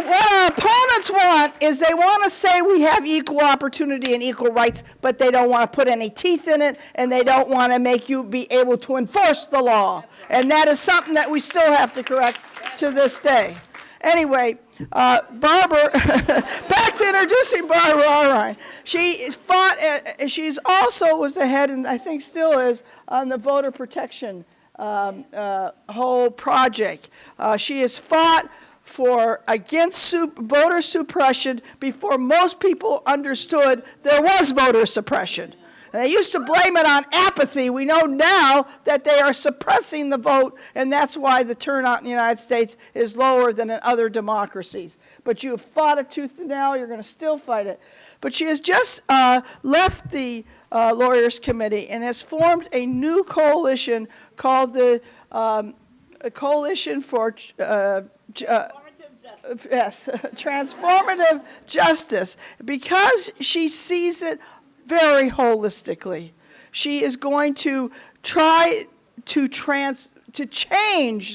What our opponents want is they want to say we have equal opportunity and equal rights, but they don't want to put any teeth in it, and they don't want to make you be able to enforce the law. And that is something that we still have to correct to this day. Anyway, Barbara, back to introducing Barbara Arwine. She fought, she's also was the head, and I think still is, on the voter protection whole project. She has fought against voter suppression before most people understood there was voter suppression. They used to blame it on apathy. We know now that they are suppressing the vote, and that's why the turnout in the United States is lower than in other democracies. But you have fought it tooth and nail. You're going to still fight it. But she has just left the Lawyers Committee and has formed a new coalition called the Coalition for Transformative Justice, because she sees it very holistically. She is going to try to change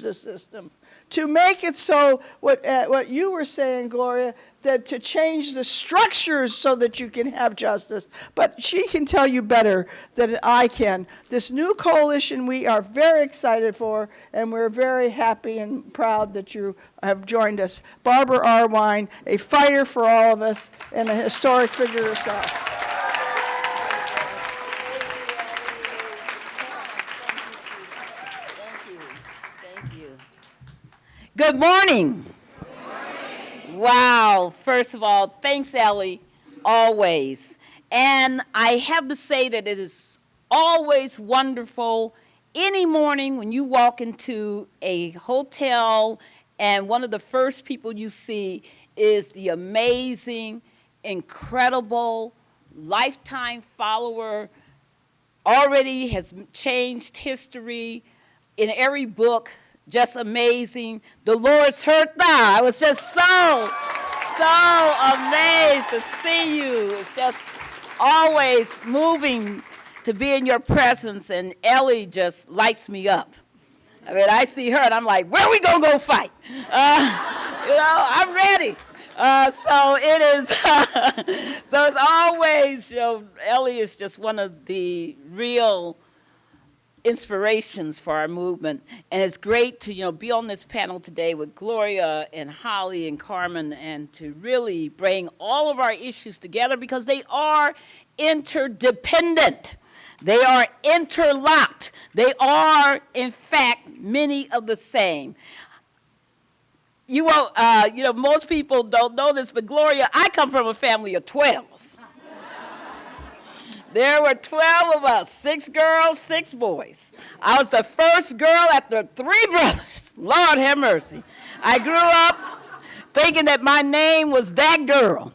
the system, to make it so, what you were saying, Gloria, that to change the structures so that you can have justice. But she can tell you better than I can. This new coalition we are very excited for, and we're very happy and proud that you have joined us. Barbara Arwine, a fighter for all of us and a historic figure herself. Good morning. Wow. First of all, thanks, Ellie, always. And I have to say that it is always wonderful any morning when you walk into a hotel and one of the first people you see is the amazing, incredible, lifetime follower, already has changed history in every book. Just amazing. Dolores Hertha. I was just so amazed to see you. It's just always moving to be in your presence, and Ellie just lights me up. I mean, I see her, and I'm like, where are we going to go fight? I'm ready. So it is, so it's always, Ellie is just one of the real inspirations for our movement, and it's great to be on this panel today with Gloria and Holly and Carmen, and to really bring all of our issues together because they are interdependent, they are interlocked, they are in fact many of the same. Most people don't know this, but Gloria, I come from a family of 12. There were 12 of us, 6 girls, 6 boys. I was the first girl after 3 brothers. Lord have mercy. I grew up thinking that my name was that girl.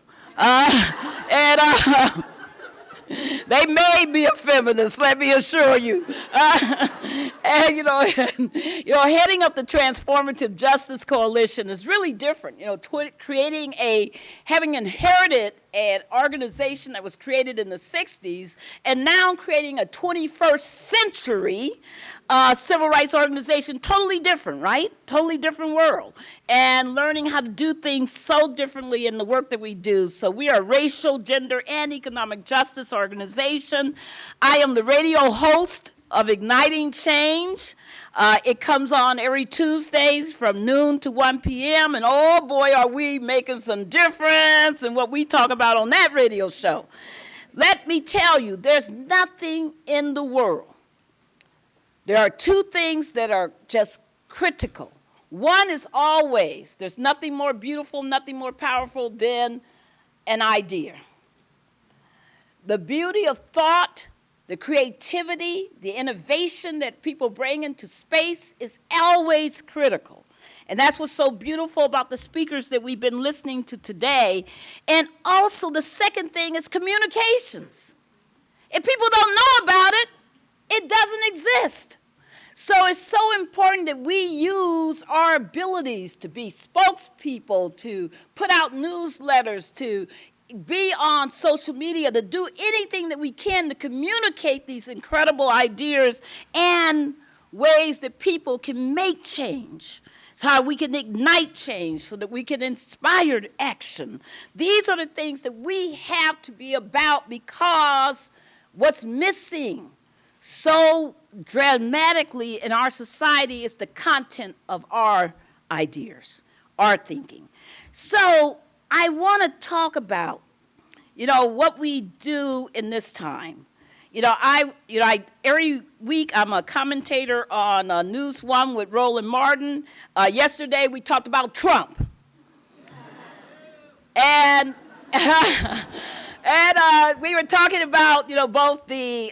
They made me a feminist, let me assure you. Heading up the Transformative Justice Coalition is really different. Having inherited an organization that was created in the 60s, and now creating a 21st century civil rights organization, totally different, right? Totally different world. And learning how to do things so differently in the work that we do. So we are a racial, gender, and economic justice organization. I am the radio host of Igniting Change. It comes on every Tuesdays from noon to 1 p.m. And oh boy, are we making some difference in what we talk about on that radio show. Let me tell you, there's nothing in the world. There are 2 things that are just critical. One is always, there's nothing more beautiful, nothing more powerful than an idea. The beauty of thought, the creativity, the innovation that people bring into space is always critical. And that's what's so beautiful about the speakers that we've been listening to today. And also the second thing is communications. If people don't know about it, it doesn't exist. So it's so important that we use our abilities to be spokespeople, to put out newsletters, to be on social media, to do anything that we can to communicate these incredible ideas and ways that people can make change. It's how we can ignite change so that we can inspire action. These are the things that we have to be about, because what's missing so dramatically in our society is the content of our ideas. are thinking. So I want to talk about, what we do in this time. Every week I'm a commentator on News One with Roland Martin. Yesterday we talked about Trump. And we were talking about, both the,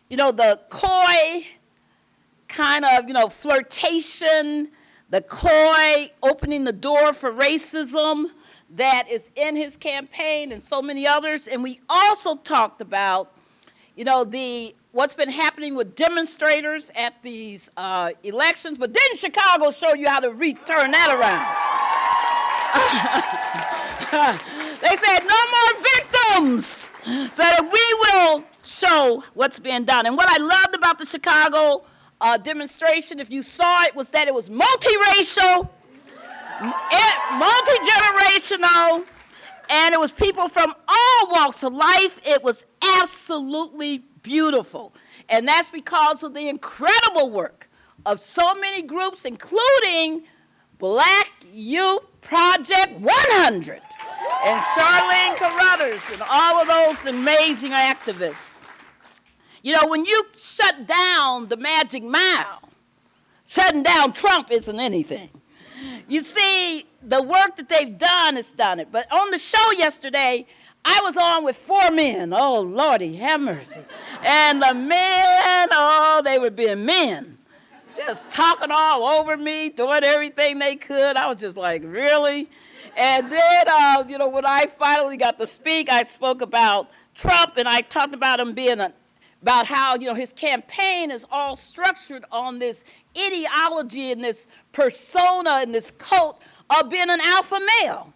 the coy kind of, flirtation, the coy opening the door for racism that is in his campaign and so many others. And we also talked about, what's been happening with demonstrators at these elections. But didn't Chicago show you how to turn that around? They said no more victims, so that we will show what's being done. And what I loved about the Chicago demonstration, if you saw it, was that it was multiracial, multi-generational, and it was people from all walks of life. It was absolutely beautiful. And that's because of the incredible work of so many groups, including Black Youth Project 100 and Charlene Carruthers and all of those amazing activists. When you shut down the Magic Mile, shutting down Trump isn't anything. You see, the work that they've done has done it. But on the show yesterday, I was on with 4 men. Oh, Lordy, have mercy. And the men, they were being men. Just talking all over me, doing everything they could. I was just like, really? And then, when I finally got to speak, I spoke about Trump, and I talked about him being about how, his campaign is all structured on this ideology and this persona and this cult of being an alpha male.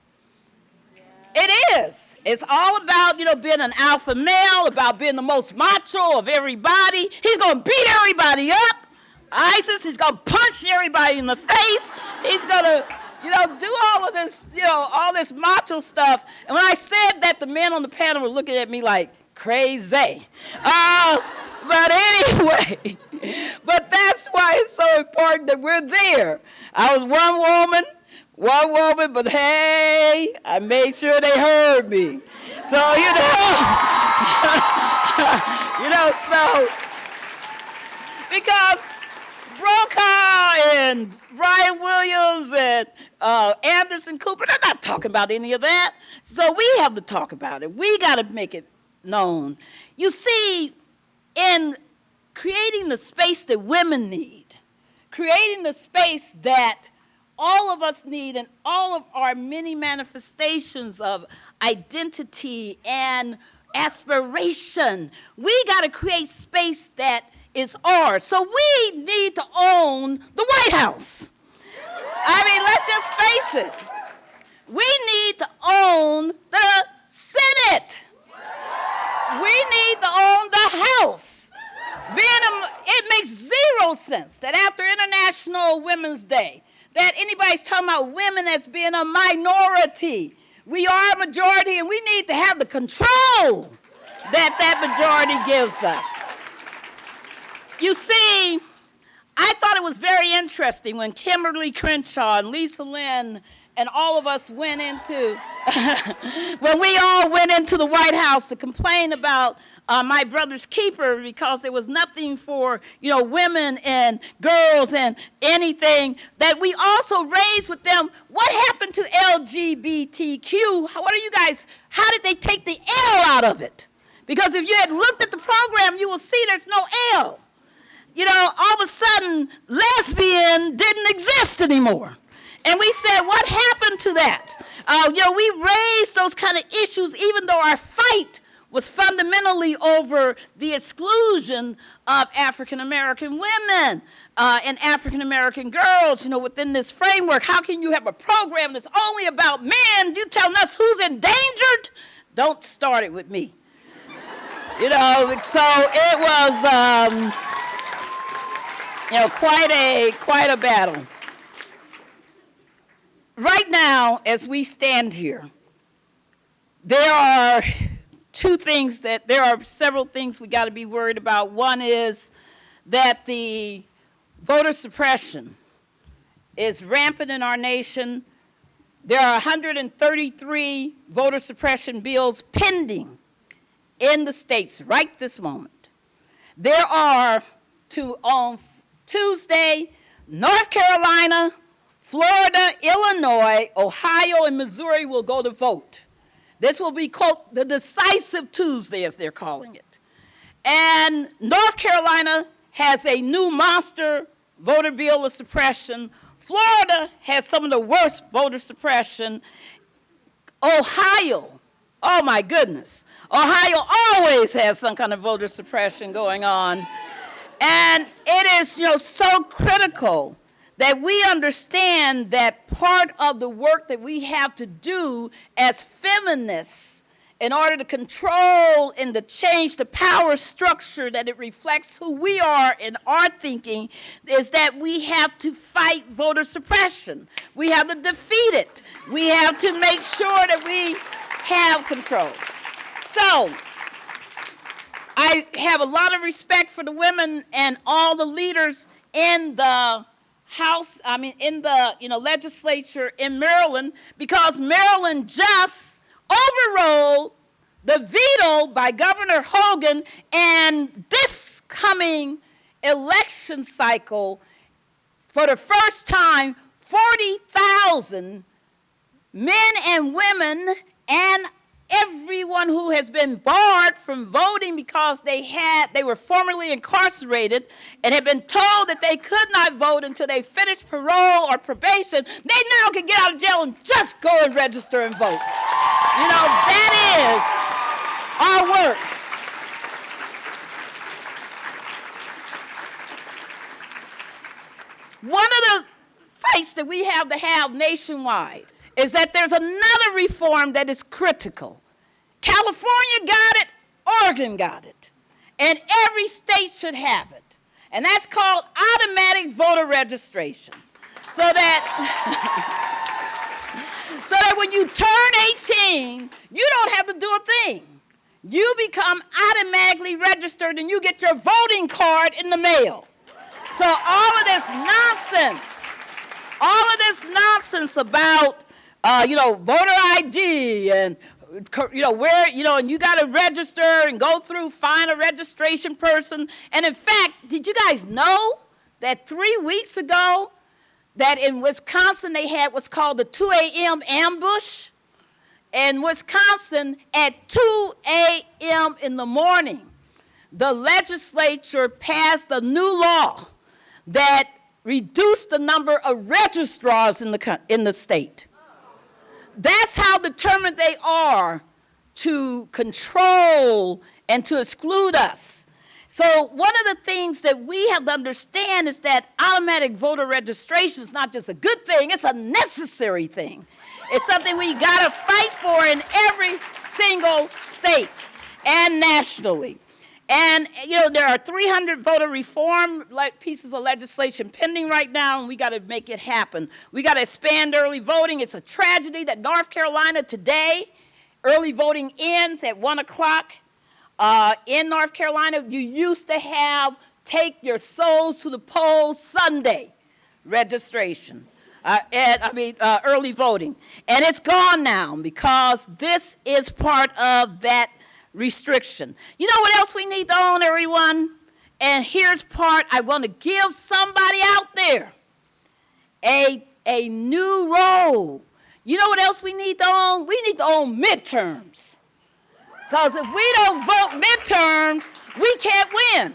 It is. It's all about, being an alpha male, about being the most macho of everybody. He's going to beat everybody up. ISIS, he's going to punch everybody in the face. He's going to, do all of this, all this macho stuff. And when I said that, the men on the panel were looking at me like, crazy. But anyway, but that's why it's so important that we're there. I was one woman, but hey, I made sure they heard me. So, so, because Brokaw and Brian Williams and Anderson Cooper, they're not talking about any of that. So we have to talk about it. We got to make it known. You see, in creating the space that women need, creating the space that all of us need in all of our many manifestations of identity and aspiration, we got to create space that is ours. So we need to own the White House. I mean, let's just face it. We need to own the Senate. We need to own the House. It makes zero sense that after International Women's Day, that anybody's talking about women as being a minority. We are a majority, and we need to have the control that majority gives us. You see, I thought it was very interesting when Kimberly Crenshaw and Lisa Lynn and all of us went into, when we all went into the White House to complain about my brother's keeper because there was nothing for, women and girls and anything, that we also raised with them, what happened to LGBTQ? What are you guys, how did they take the L out of it? Because if you had looked at the program, you will see there's no L. All of a sudden, lesbian didn't exist anymore. And we said, what happened to that? We raised those kind of issues, even though our fight was fundamentally over the exclusion of African-American women and African-American girls, within this framework. How can you have a program that's only about men? You telling us who's endangered? Don't start it with me. So it was, quite a battle. Right now, as we stand here, there are several things we got to be worried about. One is that the voter suppression is rampant in our nation. There are 133 voter suppression bills pending in the states right this moment. There are, on Tuesday, North Carolina, Florida, Illinois, Ohio, and Missouri will go to vote. This will be called the decisive Tuesday, as they're calling it. And North Carolina has a new monster voter bill of suppression. Florida has some of the worst voter suppression. Ohio, oh my goodness, Ohio always has some kind of voter suppression going on. And it is, so critical that we understand that part of the work that we have to do as feminists in order to control and to change the power structure that it reflects who we are in our thinking is that we have to fight voter suppression. We have to defeat it. We have to make sure that we have control. So, I have a lot of respect for the women and all the leaders in the House, in the legislature in Maryland, because Maryland just overrode the veto by Governor Hogan, and this coming election cycle, for the first time, 40,000 men and women and everyone who has been barred from voting because they were formerly incarcerated and had been told that they could not vote until they finished parole or probation, they now can get out of jail and just go and register and vote. That is our work. One of the fights that we have to have nationwide is that there's another reform that is critical. California got it, Oregon got it, and every state should have it. And that's called automatic voter registration. So that when you turn 18, you don't have to do a thing. You become automatically registered and you get your voting card in the mail. So all of this nonsense about voter ID and and you got to register and go through, find a registration person. And in fact, did you guys know that 3 weeks ago that in Wisconsin they had what's called the 2 a.m. ambush? In Wisconsin, at 2 a.m. in the morning, the legislature passed a new law that reduced the number of registrars in the state. That's how determined they are to control and to exclude us. So one of the things that we have to understand is that automatic voter registration is not just a good thing, it's a necessary thing. It's something we got to fight for in every single state and nationally. And, there are 300 voter reform pieces of legislation pending right now, and we got to make it happen. We got to expand early voting. It's a tragedy that North Carolina today, early voting ends at 1 o'clock. In North Carolina, you used to have take your souls to the polls Sunday registration. Early voting. And it's gone now because this is part of that restriction. You know what else we need to own, everyone? And here's part I want to give somebody out there. A new role. You know what else we need to own? We need to own midterms. Because if we don't vote midterms, we can't win.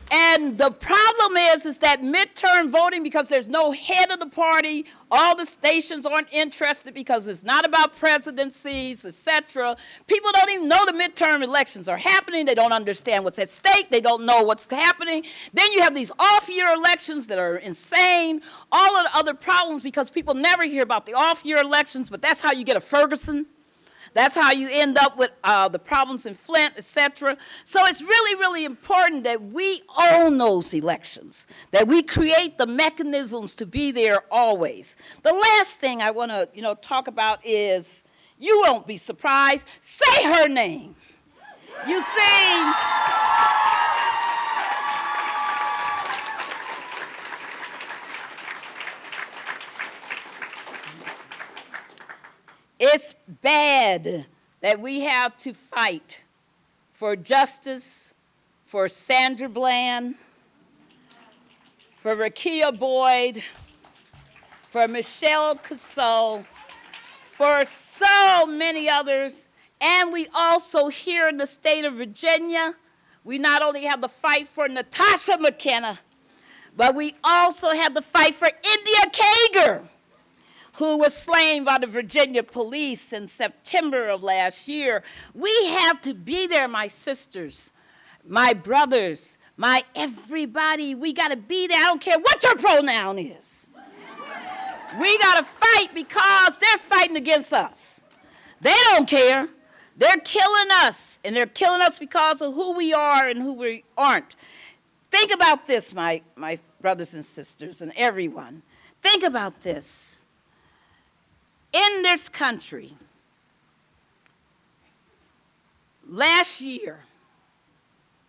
And the problem is that midterm voting, because there's no head of the party, all the stations aren't interested because it's not about presidencies, etc. People don't even know the midterm elections are happening. They don't understand what's at stake. They don't know what's happening. Then you have these off-year elections that are insane. All of the other problems because people never hear about the off-year elections, but that's how you get a Ferguson. That's how you end up with the problems in Flint, etc. So it's really, really important that we own those elections, that we create the mechanisms to be there always. The last thing I want to, talk about is, you won't be surprised, say her name. You see, It's bad that we have to fight for justice for Sandra Bland, for Rakia Boyd, for Michelle Cassell, for so many others. And we also here in the state of Virginia, we not only have the fight for Natasha McKenna, but we also have the fight for India Kager, who was slain by the Virginia police in September of last year. We have to be there, my sisters, my brothers, my everybody. We got to be there. I don't care what your pronoun is. We got to fight because they're fighting against us. They don't care. They're killing us, and they're killing us because of who we are and who we aren't. Think about this, my brothers and sisters and everyone. Think about this. In this country, last year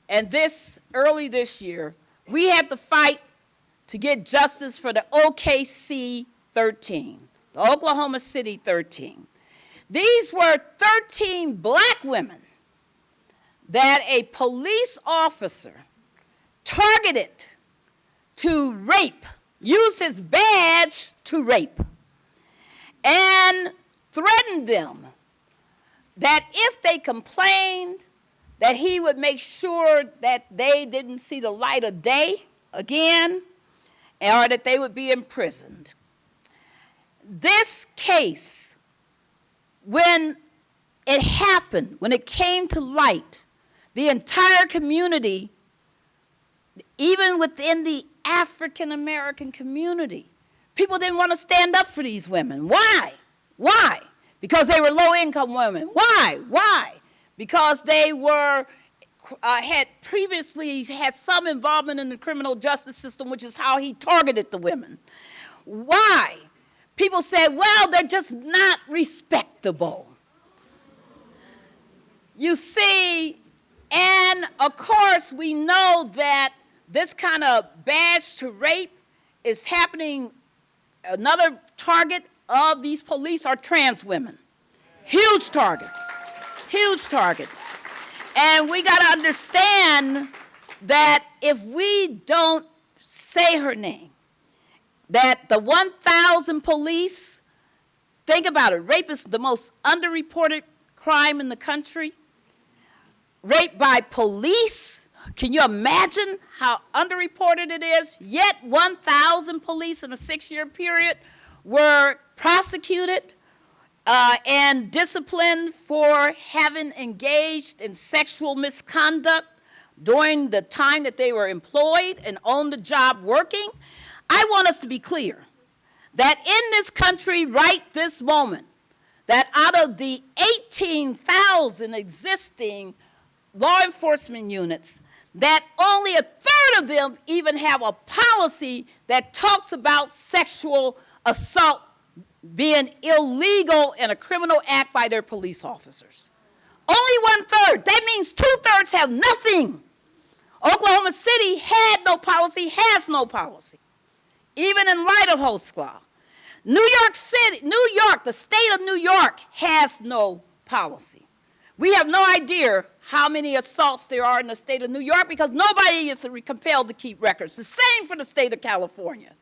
and early this year, we had to fight to get justice for the OKC 13, the Oklahoma City 13. These were 13 black women that a police officer targeted to rape, used his badge to rape, and threatened them that if they complained, that he would make sure that they didn't see the light of day again, or that they would be imprisoned. This case, when it happened, when it came to light, the entire community, even within the African American community, people didn't want to stand up for these women. Why? Why? Because they were low-income women. Why? Why? Because they had previously had some involvement in the criminal justice system, which is how he targeted the women. Why? People said, well, they're just not respectable. You see, and of course, we know that this kind of badge to rape is happening. Another target of these police are trans women. Huge target. Huge target. And we got to understand that if we don't say her name, that the 1,000 police, think about it, rape is the most underreported crime in the country. Rape by police, can you imagine how underreported it is? Yet 1,000 police in a 6-year period were prosecuted and disciplined for having engaged in sexual misconduct during the time that they were employed and on the job working. I want us to be clear that in this country right this moment, that out of the 18,000 existing law enforcement units, that only a third of them even have a policy that talks about sexual assault being illegal and a criminal act by their police officers. Only 1/3. That means 2/3 have nothing. Oklahoma City had no policy, has no policy, even in light of Hoskla. New York City, New York, the state of New York has no policy. We have no idea how many assaults there are in the state of New York because nobody is compelled to keep records. The same for the state of California.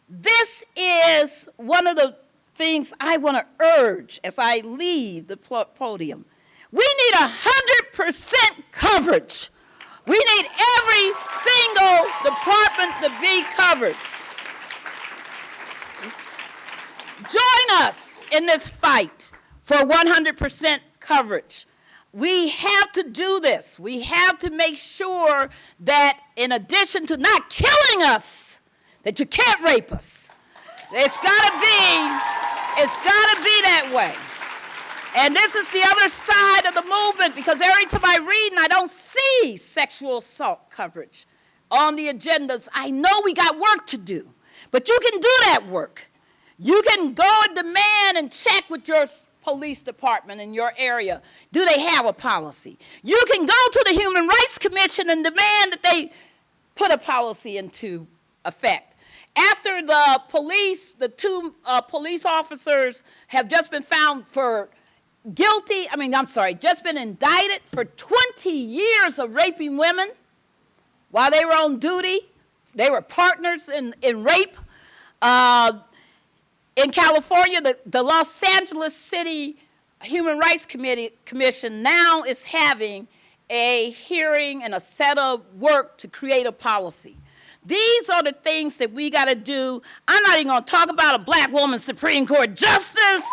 This is one of the things I want to urge as I leave the podium. We need 100% coverage. We need every single department to be covered. Join us in this fight for 100% coverage. We have to do this. We have to make sure that in addition to not killing us, that you can't rape us. It's gotta be that way. And this is the other side of the movement because every time I read and I don't see sexual assault coverage on the agendas, I know we got work to do. But you can do that work. You can go and demand and check with your police department in your area. Do they have a policy? You can go to the Human Rights Commission and demand that they put a policy into effect. After the two police officers have just been found just been indicted for 20 years of raping women while they were on duty. They were partners in rape. In California, the Los Angeles City Human Rights Commission now is having a hearing and a set of work to create a policy. These are the things that we got to do. I'm not even going to talk about a black woman Supreme Court justice.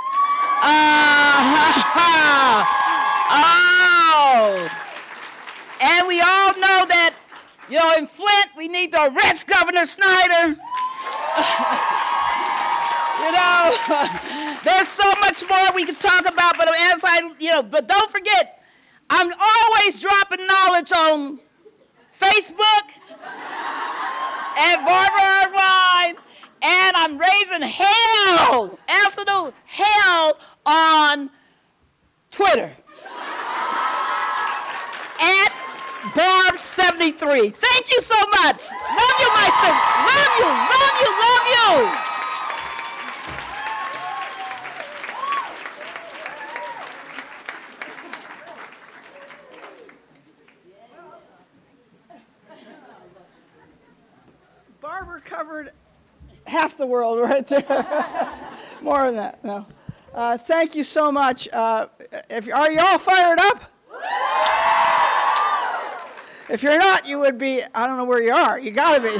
And we all know that, in Flint, we need to arrest Governor Snyder. There's so much more we could talk about, but but don't forget, I'm always dropping knowledge on Facebook at Barbara Irvine, and I'm raising hell, absolute hell on Twitter at Barb73. Thank you so much. Love you, my sister. Love you, love you, love you. Barbara covered half the world right there. More than that, no. Thank you so much. Are you all fired up? If you're not, you would be, I don't know where you are. You got to be.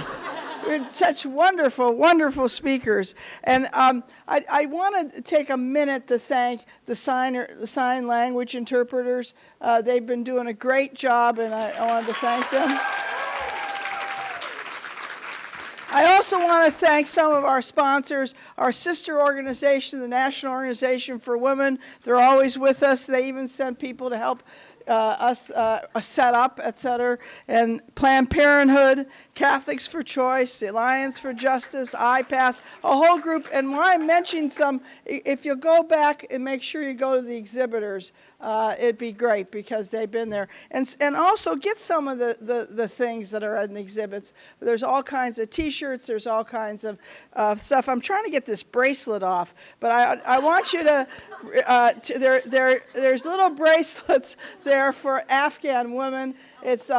We're such wonderful, wonderful speakers. And I want to take a minute to thank the sign language interpreters. They've been doing a great job, and I wanted to thank them. I also want to thank some of our sponsors, our sister organization, the National Organization for Women. They're always with us. They even send people to help us set up, et cetera. And Planned Parenthood, Catholics for Choice, the Alliance for Justice, IPASS, a whole group. And why I'm mentioning some, if you go back and make sure you go to the exhibitors, it'd be great because they've been there. And also get some of the things that are in the exhibits. There's all kinds of T-shirts. There's all kinds of stuff. I'm trying to get this bracelet off, but I want you to, there's little bracelets there for Afghan women. It's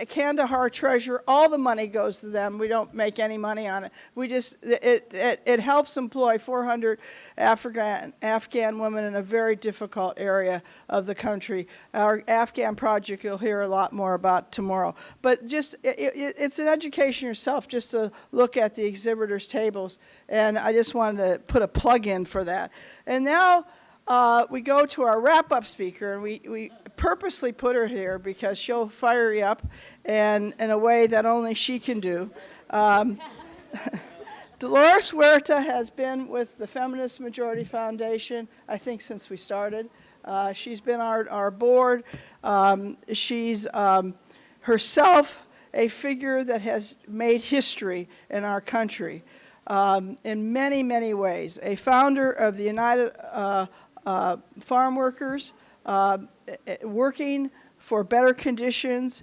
Kandahar Treasure. All the money goes to them. We don't make any money on it. We just it helps employ 400 Afghan women in a very difficult area of the country. Our Afghan project you'll hear a lot more about tomorrow. But just it's an education yourself just to look at the exhibitors' tables. And I just wanted to put a plug in for that. And now we go to our wrap-up speaker, and we purposely put her here because she'll fire you up and in a way that only she can do. Dolores Huerta has been with the Feminist Majority Foundation, I think, since we started. She's been our board. She's herself a figure that has made history in our country in many, many ways. A founder of the United Farm Workers, working for better conditions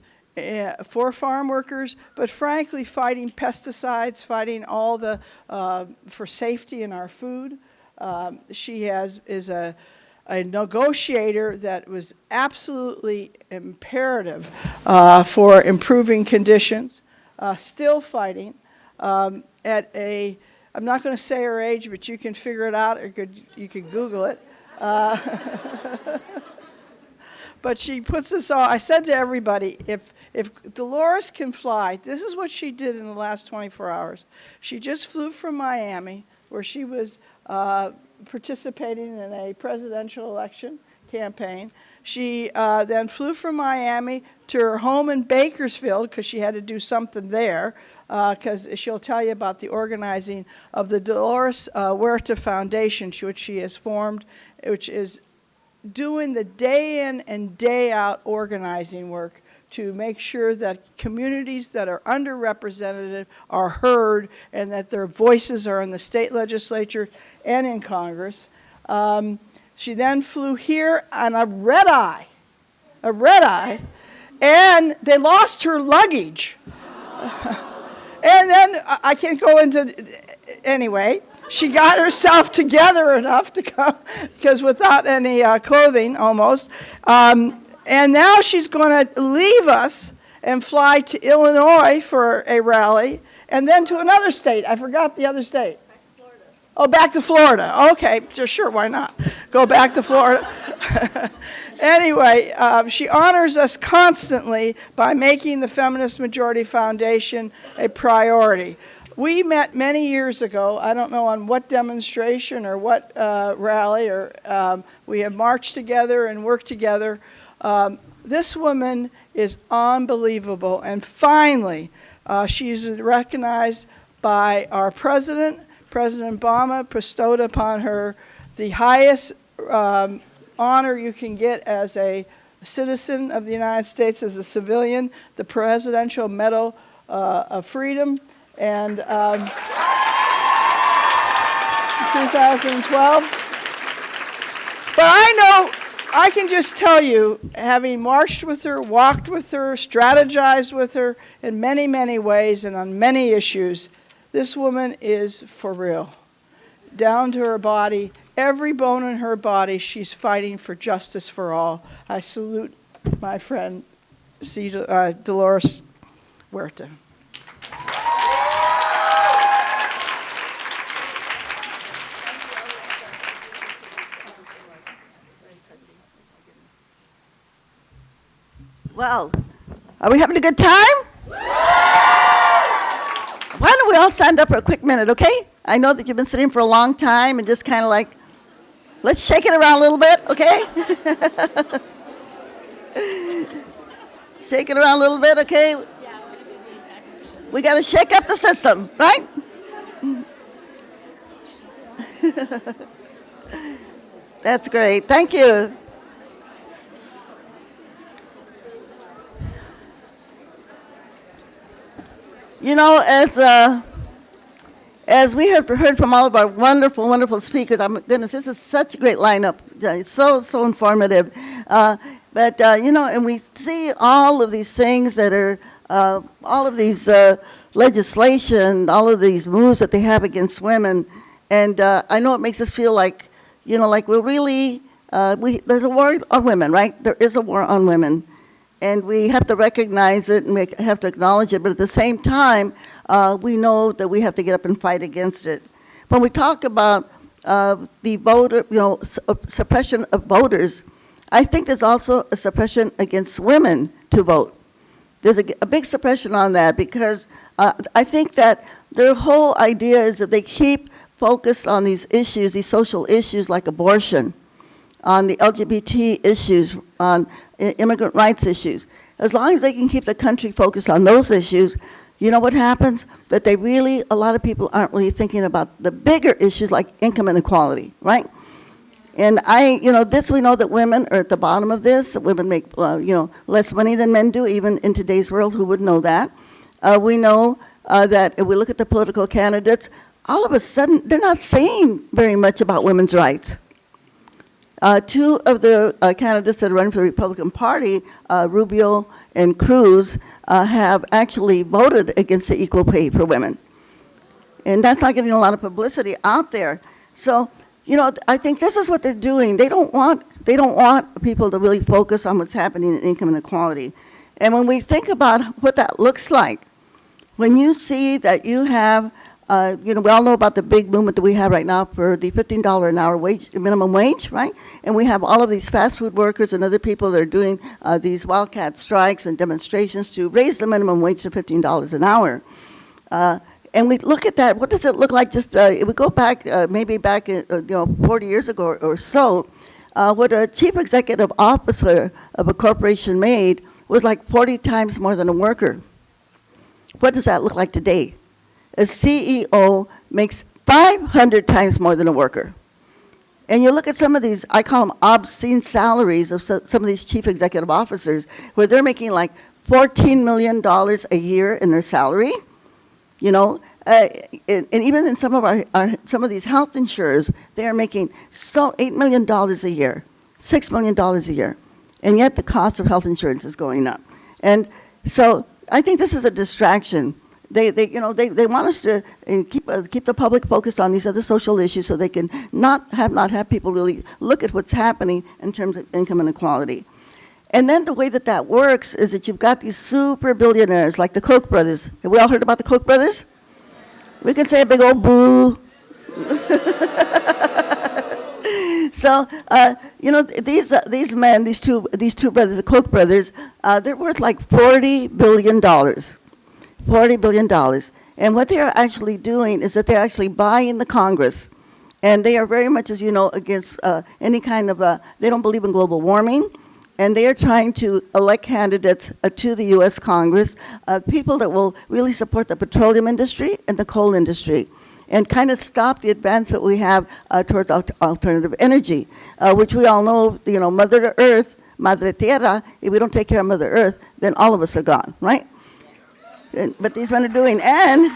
for farm workers, but frankly fighting pesticides, fighting all the for safety in our food. She is a negotiator that was absolutely imperative for improving conditions, still fighting at a, I'm not going to say her age, but you can figure it out, or you could Google it. But she puts us all, I said to everybody, if Dolores can fly, this is what she did in the last 24 hours. She just flew from Miami, where she was participating in a presidential election campaign. She then flew from Miami to her home in Bakersfield, because she had to do something there, because she'll tell you about the organizing of the Dolores Huerta Foundation, which she has formed, which is doing the day in and day out organizing work to make sure that communities that are underrepresented are heard and that their voices are in the state legislature and in Congress. She then flew here on a red eye, and they lost her luggage. And then I can't go into, anyway. She got herself together enough to come, because without any clothing, almost. And now she's going to leave us and fly to Illinois for a rally, and then to another state. I forgot the other state. Back to Florida. Oh, back to Florida. Okay, sure, why not? Go back to Florida. Anyway, she honors us constantly by making the Feminist Majority Foundation a priority. We met many years ago, I don't know on what demonstration or what rally, or we have marched together and worked together. This woman is unbelievable, and finally, she's recognized by our president. President Obama bestowed upon her the highest honor you can get as a citizen of the United States, as a civilian, the Presidential Medal of Freedom. And 2012. But I know, I can just tell you, having marched with her, walked with her, strategized with her in many, many ways and on many issues, this woman is for real. Down to her body, every bone in her body, she's fighting for justice for all. I salute my friend, Dolores Huerta. Well, are we having a good time? Why don't we all stand up for a quick minute, okay? I know that you've been sitting for a long time and just kind of like, let's shake it around a little bit, okay? Shake it around a little bit, okay? We got to shake up the system, right? That's great. Thank you. You know, as we have heard from all of our wonderful, wonderful speakers, goodness, this is such a great lineup. It's so informative. But you know, and we see all of these things that are, all of these legislation, all of these moves that they have against women. And I know it makes us feel like, you know, like we're really, there's a war on women, right? There is a war on women. And we have to recognize it and we have to acknowledge it, but at the same time, we know that we have to get up and fight against it. When we talk about the voter, you know, suppression of voters, I think there's also a suppression against women to vote. There's a big suppression on that because I think that their whole idea is that they keep focused on these issues, these social issues like abortion, on the LGBT issues, on immigrant rights issues. As long as they can keep the country focused on those issues, you know what happens? That they really, a lot of people aren't really thinking about the bigger issues like income inequality, right? And you know, we know that women are at the bottom of this. That women make, you know, less money than men do, even in today's world. Who would know that? We know that if we look at the political candidates, all of a sudden, they're not saying very much about women's rights. Two of the candidates that are running for the Republican Party, Rubio and Cruz, have actually voted against the equal pay for women. And that's not getting a lot of publicity out there. So, you know, I think this is what they're doing. They don't want people to really focus on what's happening in income inequality. And when we think about what that looks like, when you see that you have, you know, we all know about the big movement that we have right now for the $15 an hour wage, minimum wage, right? And we have all of these fast food workers and other people that are doing these wildcat strikes and demonstrations to raise the minimum wage to $15 an hour. And we look at that, what does it look like just, if we go back, maybe back, you know, 40 years ago or so, what a chief executive officer of a corporation made was like 40 times more than a worker. What does that look like today? A CEO makes 500 times more than a worker. And you look at some of these, I call them obscene salaries of some of these chief executive officers, where they're making like $14 million a year in their salary, you know, and even in some of these health insurers, they're making $8 million a year, $6 million a year, and yet the cost of health insurance is going up. And so I think this is a distraction. They want us to keep the public focused on these other social issues so they can not have people really look at what's happening in terms of income inequality. And then the way that works is that you've got these super billionaires like the Koch brothers. Have we all heard about the Koch brothers? We can say a big old boo. So, these men, these two brothers, the Koch brothers, they're worth like $40 billion. $40 billion. And what they are actually doing is that they're actually buying the Congress. And they are very much, as you know, against any kind of, they don't believe in global warming. And they are trying to elect candidates to the U.S. Congress, people that will really support the petroleum industry and the coal industry, and kind of stop the advance that we have towards alternative energy, which we all know, Mother Earth, Madre Tierra, if we don't take care of Mother Earth, then all of us are gone, right? But these men are doing, and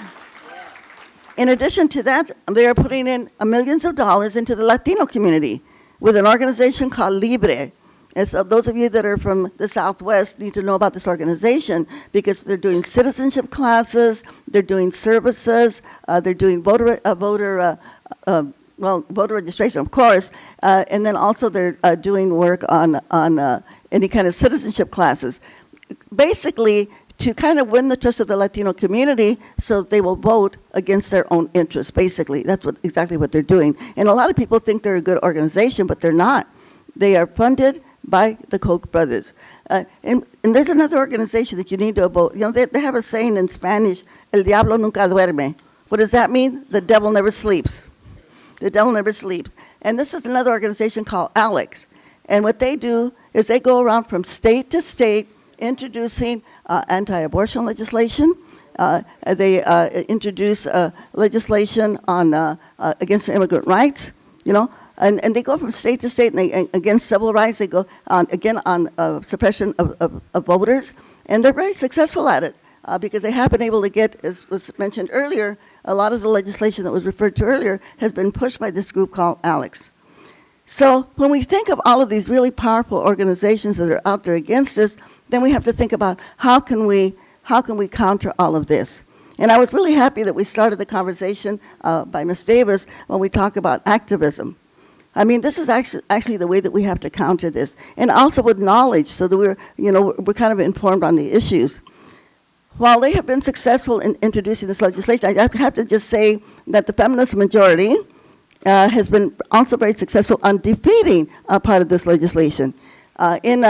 in addition to that, they are putting in millions of dollars into the Latino community with an organization called Libre. And so those of you that are from the Southwest need to know about this organization because they're doing citizenship classes, they're doing services, they're doing voter registration, of course, and then also they're doing work on any kind of citizenship classes. Basically, to kind of win the trust of the Latino community so they will vote against their own interests, basically. That's exactly what they're doing. And a lot of people think they're a good organization, but they're not. They are funded by the Koch brothers. And there's another organization that you need to vote. They have a saying in Spanish, El diablo nunca duerme. What does that mean? The devil never sleeps. The devil never sleeps. And this is another organization called ALEX. And what they do is they go around from state to state introducing anti-abortion legislation. They introduce legislation on against immigrant rights, and they go from state to state, and they, against civil rights, they go on suppression of voters, and they're very successful at it because they have been able to get, as was mentioned earlier, a lot of the legislation that was referred to earlier has been pushed by this group called ALEX. So when we think of all of these really powerful organizations that are out there against us, then we have to think about how can we counter all of this. And I was really happy that we started the conversation by Ms. Davis when we talk about activism. I mean, this is actually the way that we have to counter this, and also with knowledge, so that we're kind of informed on the issues. While they have been successful in introducing this legislation, I have to just say that the feminist majority has been also very successful on defeating part of this legislation. In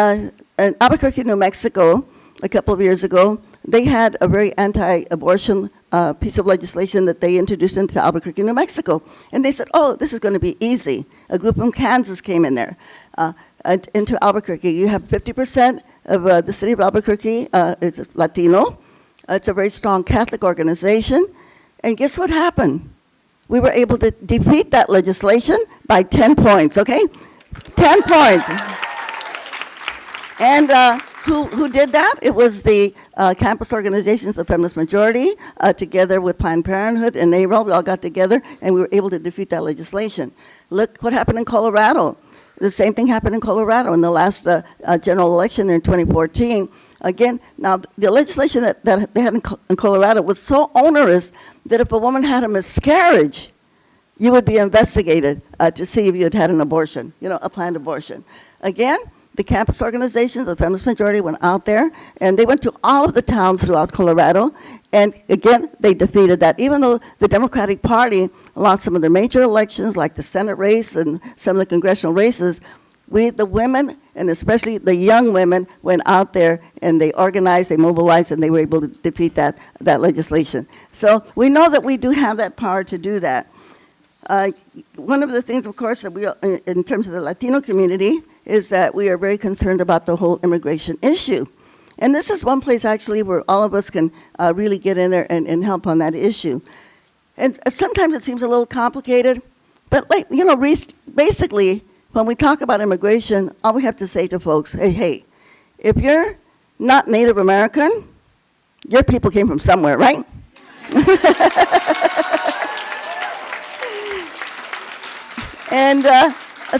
Albuquerque, New Mexico, a couple of years ago, they had a very anti-abortion piece of legislation that they introduced into Albuquerque, New Mexico. And they said, oh, this is going to be easy. A group from Kansas came in there into Albuquerque. You have 50% of the city of Albuquerque is Latino. It's a very strong Catholic organization. And guess what happened? We were able to defeat that legislation by 10 points, okay? 10 points. And who did that? It was the campus organizations, the feminist majority, together with Planned Parenthood and NARAL. We all got together, and we were able to defeat that legislation. Look what happened in Colorado. The same thing happened in Colorado in the last general election in 2014. Again, now the legislation that they had in Colorado was so onerous that if a woman had a miscarriage, you would be investigated to see if you had had an abortion, a planned abortion. Again, the campus organizations, the feminist majority went out there, and they went to all of the towns throughout Colorado, and again, they defeated that. Even though the Democratic Party lost some of their major elections, like the Senate race and some of the congressional races, the women, and especially the young women, went out there and they organized, they mobilized, and they were able to defeat that legislation. So we know that we do have that power to do that. One of the things, of course, that we, in terms of the Latino community, is that we are very concerned about the whole immigration issue. And this is one place, actually, where all of us can really get in there and help on that issue. And sometimes it seems a little complicated, but basically, when we talk about immigration, all we have to say to folks, hey, if you're not Native American, your people came from somewhere, right? And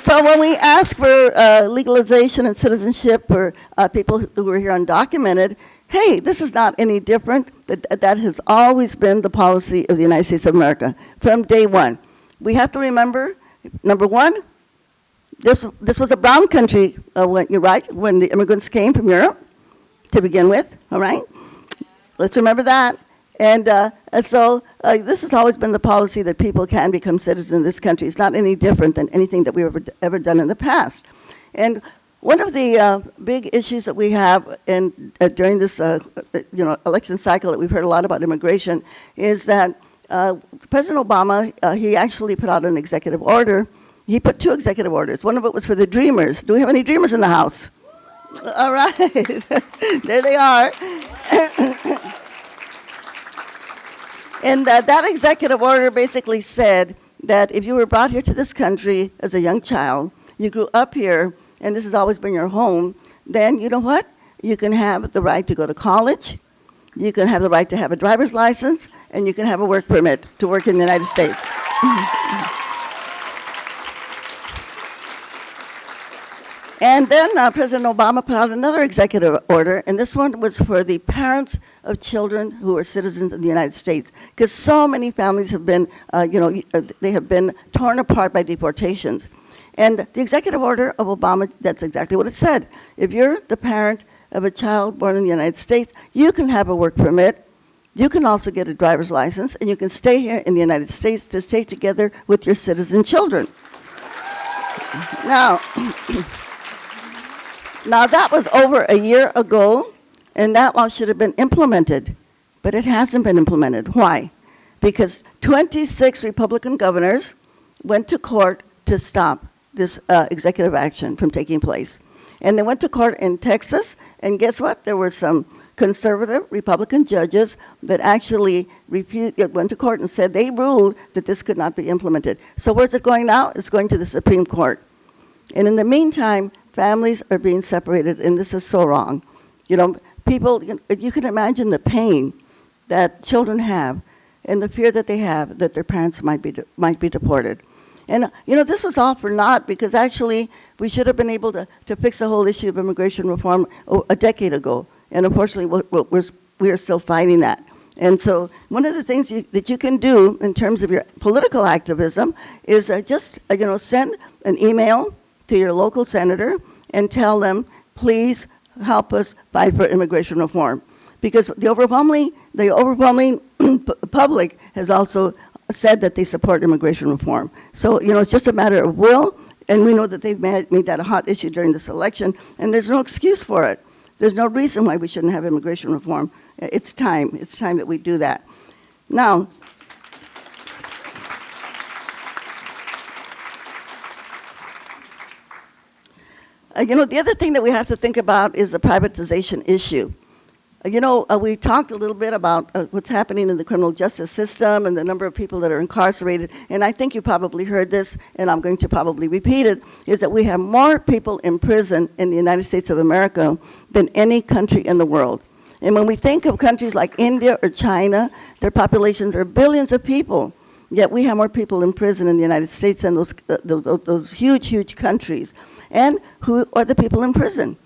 so when we ask for legalization and citizenship for people who are here undocumented, hey, this is not any different. That has always been the policy of the United States of America from day one. We have to remember, number one, this was a brown country, you're right, when the immigrants came from Europe to begin with, all right? Let's remember that. And so this has always been the policy that people can become citizens in this country. It's not any different than anything that we've ever done in the past. And one of the big issues that we have during this election cycle that we've heard a lot about immigration is that President Obama, he actually put out an executive order. He put 2 executive orders. One of it was for the dreamers. Do we have any dreamers in the house? All right. There they are. And that executive order basically said that if you were brought here to this country as a young child, you grew up here, and this has always been your home, then you know what? You can have the right to go to college, you can have the right to have a driver's license, and you can have a work permit to work in the United States. And then President Obama put out another executive order, and this one was for the parents of children who are citizens of the United States, because so many families have been, they have been torn apart by deportations. And the executive order of Obama, that's exactly what it said. If you're the parent of a child born in the United States, you can have a work permit, you can also get a driver's license, and you can stay here in the United States to stay together with your citizen children. Now, that was over a year ago, and that law should have been implemented, but it hasn't been implemented. Why? Because 26 Republican governors went to court to stop this executive action from taking place. And they went to court in Texas, and guess what? There were some conservative Republican judges that actually went to court and said they ruled that this could not be implemented. So where's it going now? It's going to the Supreme Court. And in the meantime, families are being separated, and this is so wrong. You know, people, you can imagine the pain that children have and the fear that they have that their parents might be deported. And, this was all for naught, because actually we should have been able to fix the whole issue of immigration reform a decade ago. And unfortunately, we are still fighting that. And so one of the things that you can do in terms of your political activism is just, send an email to your local senator and tell them, please help us fight for immigration reform. Because the overwhelming public has also said that they support immigration reform. So, it's just a matter of will, and we know that they've made that a hot issue during this election, and there's no excuse for it. There's no reason why we shouldn't have immigration reform. It's time that we do that. Now, the other thing that we have to think about is the privatization issue. We talked a little bit about what's happening in the criminal justice system and the number of people that are incarcerated, and I think you probably heard this, and I'm going to probably repeat it, is that we have more people in prison in the United States of America than any country in the world. And when we think of countries like India or China, their populations are billions of people, yet we have more people in prison in the United States than those huge, huge countries. And who are the people in prison?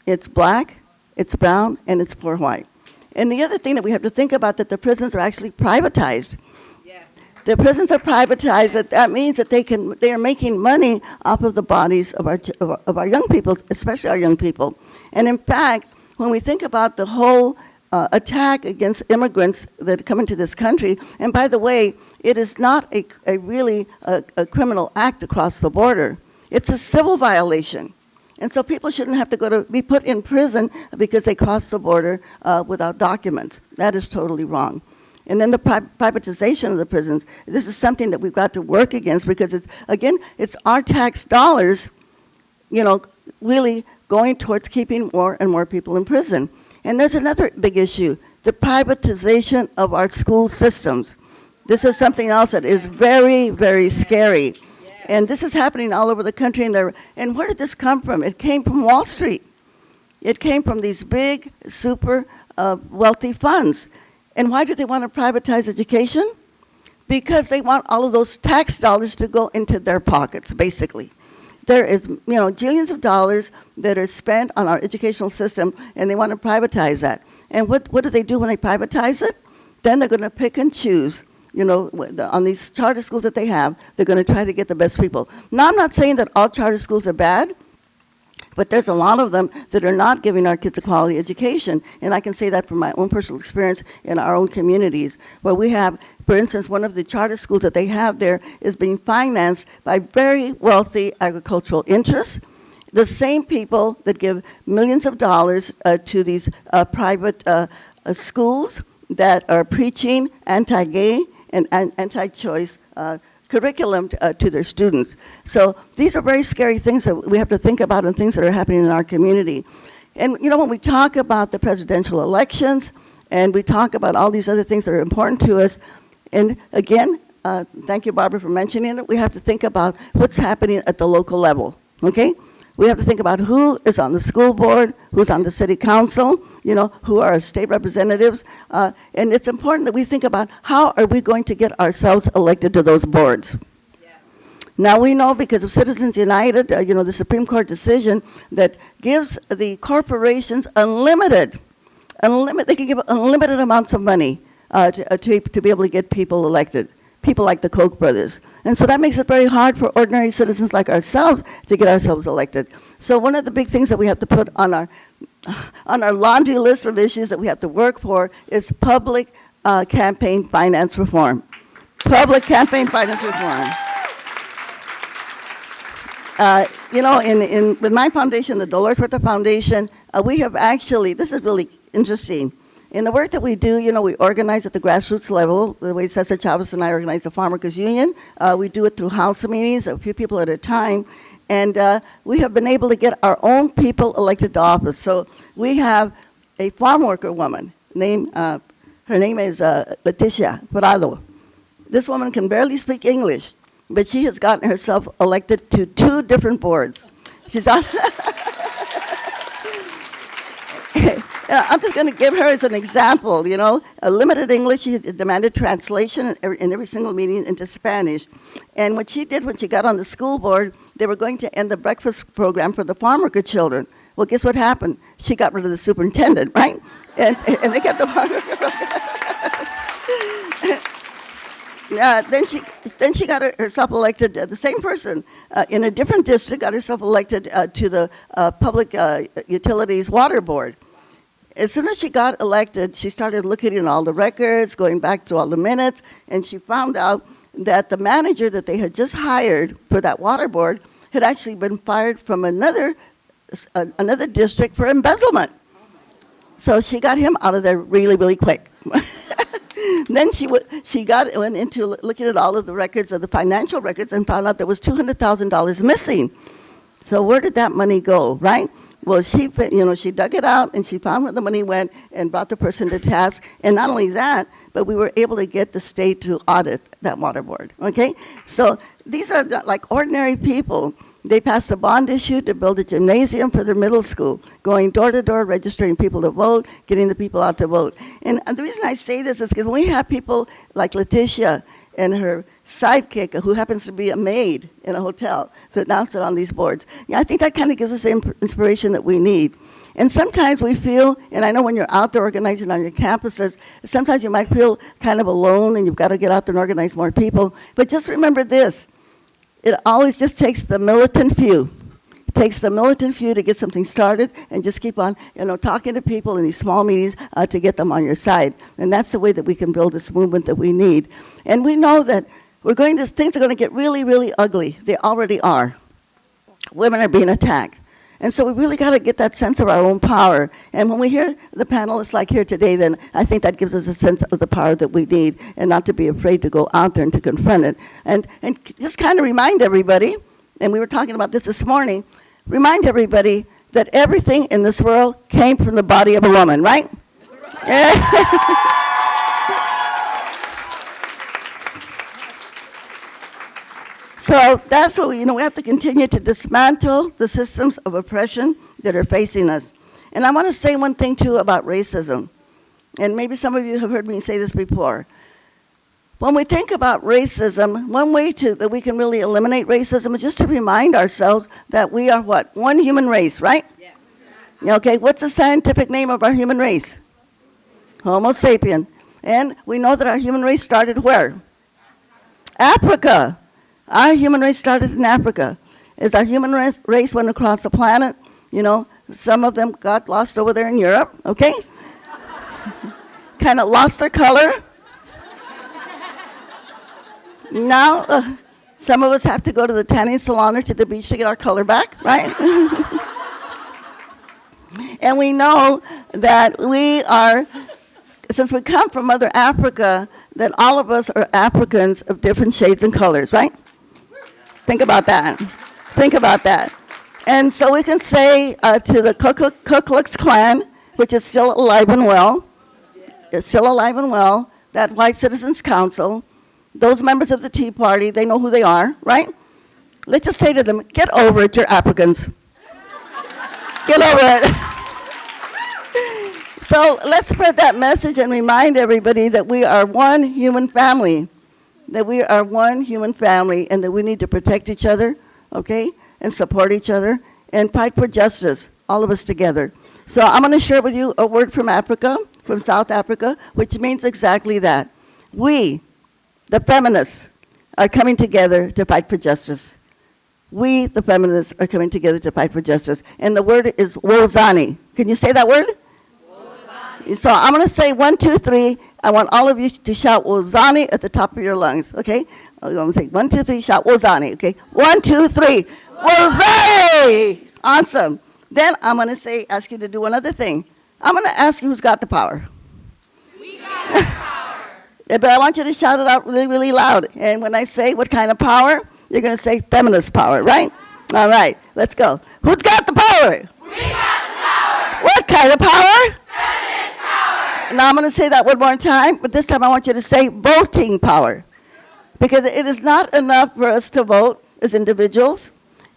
It's black, it's brown, and it's poor white. And the other thing that we have to think about, that the prisons are actually privatized. Yes. The prisons are privatized. That means that they are making money off of the bodies of our young people, especially our young people. And in fact, when we think about the whole attack against immigrants that come into this country, and by the way, it is not a really criminal act to cross the border. It's a civil violation. And so people shouldn't have to be put in prison because they crossed the border without documents. That is totally wrong. And then the privatization of the prisons, this is something that we've got to work against, because it's our tax dollars, really going towards keeping more and more people in prison. And there's another big issue, the privatization of our school systems. This is something else that is very, very scary. And this is happening all over the country. And where did this come from? It came from Wall Street. It came from these big, super wealthy funds. And why do they want to privatize education? Because they want all of those tax dollars to go into their pockets, basically. There is, jillions of dollars that are spent on our educational system, and they want to privatize that. And what do they do when they privatize it? Then they're going to pick and choose. On these charter schools that they have, they're going to try to get the best people. Now, I'm not saying that all charter schools are bad, but there's a lot of them that are not giving our kids a quality education. And I can say that from my own personal experience in our own communities, where we have, for instance, one of the charter schools that they have there is being financed by very wealthy agricultural interests, the same people that give millions of dollars to these private schools that are preaching anti-gay and anti-choice curriculum to their students. So these are very scary things that we have to think about and things that are happening in our community. And when we talk about the presidential elections and we talk about all these other things that are important to us, and again, thank you, Barbara, for mentioning it, we have to think about what's happening at the local level, okay? We have to think about who is on the school board, who's on the city council, who are our state representatives. And it's important that we think about how are we going to get ourselves elected to those boards. Yes. Now we know because of Citizens United, the Supreme Court decision that gives the corporations unlimited, they can give unlimited amounts of money to be able to get people elected. People like the Koch brothers. And so that makes it very hard for ordinary citizens like ourselves to get ourselves elected. So one of the big things that we have to put on our laundry list of issues that we have to work for is public campaign finance reform. Public campaign finance reform. With my foundation, the Dolores Huerta Foundation, we have actually, this is really interesting. In the work that we do, we organize at the grassroots level. The way Cesar Chavez and I organize the Farm Workers Union. We do it through house meetings, a few people at a time. And we have been able to get our own people elected to office. So we have a farm worker woman, her name is Leticia Prado. This woman can barely speak English, but she has gotten herself elected to 2 different boards. She's on... I'm just going to give her as an example, a limited English. She demanded translation in every single meeting into Spanish. And what she did when she got on the school board, they were going to end the breakfast program for the farm worker children. Well, guess what happened? She got rid of the superintendent, right? And they kept the farm worker program. Then she got herself elected, the same person in a different district got herself elected to the Public Utilities Water Board. As soon as she got elected, she started looking at all the records, going back to all the minutes, and she found out that the manager that they had just hired for that water board had actually been fired from another district for embezzlement. So she got him out of there really, really quick. Then she went into looking at all of the records, of the financial records, and found out there was $200,000 missing. So where did that money go, right? Well, she dug it out, and she found where the money went and brought the person to task. And not only that, but we were able to get the state to audit that water board, okay? So these are like ordinary people. They passed a bond issue to build a gymnasium for their middle school, going door to door, registering people to vote, getting the people out to vote. And the reason I say this is because we have people like Leticia and her sidekick, who happens to be a maid in a hotel, that now sit on these boards. I think that kind of gives us the inspiration that we need. And sometimes we feel, and I know when you're out there organizing on your campuses, sometimes you might feel kind of alone and you've got to get out there and organize more people. But just remember this, it always just takes the militant few. It takes the militant few to get something started and just keep on, talking to people in these small meetings to get them on your side. And that's the way that we can build this movement that we need. And we know that things are going to get really, really ugly. They already are. Women are being attacked. And so we really got to get that sense of our own power. And when we hear the panelists like here today, then I think that gives us a sense of the power that we need and not to be afraid to go out there and to confront it. And just kind of remind everybody, and we were talking about this morning, remind everybody that everything in this world came from the body of a woman, right? Yeah. So that's what we have to continue to dismantle the systems of oppression that are facing us. And I want to say one thing, too, about racism. And maybe some of you have heard me say this before. When we think about racism, one way that we can really eliminate racism is just to remind ourselves that we are what? One human race, right? Yes. Okay, what's the scientific name of our human race? Homo sapien. And we know that our human race started where? Africa. Our human race started in Africa. As our human race went across the planet, you know, some of them got lost over there in Europe, okay? Kind of lost their color. Now, some of us have to go to the tanning salon or to the beach to get our color back, right? And we know that we are, since we come from Mother Africa, that all of us are Africans of different shades and colors, right? Think about that. Think about that. And so we can say to the Ku Klux Klan, which is still alive and well, that White Citizens Council, those members of the Tea Party, they know who they are, right? Let's just say to them, get over it, you're Africans. Get over it. So let's spread that message and remind everybody that we are one human family, that we are one human family, and that we need to protect each other, okay, and support each other, and fight for justice, all of us together. So I'm going to share with you a word from Africa, from South Africa, which means exactly that. We, the feminists, are coming together to fight for justice. We, the feminists, are coming together to fight for justice. And the word is wozani. Can you say that word? Wozani. So I'm going to say 1, 2, 3. I want all of you to shout wozani at the top of your lungs, okay? I'm going to say 1, 2, 3, shout wozani, okay? 1, 2, 3, wozani! Awesome. Then I'm going to say, ask you to do one other thing. I'm going to ask you who's got the power. We got the power. But I want you to shout it out really, really loud. And when I say what kind of power, you're going to say feminist power, right? All right, let's go. Who's got the power? We got the power. What kind of power? Feminist power. Now I'm going to say that one more time, but this time I want you to say voting power. Because it is not enough for us to vote as individuals.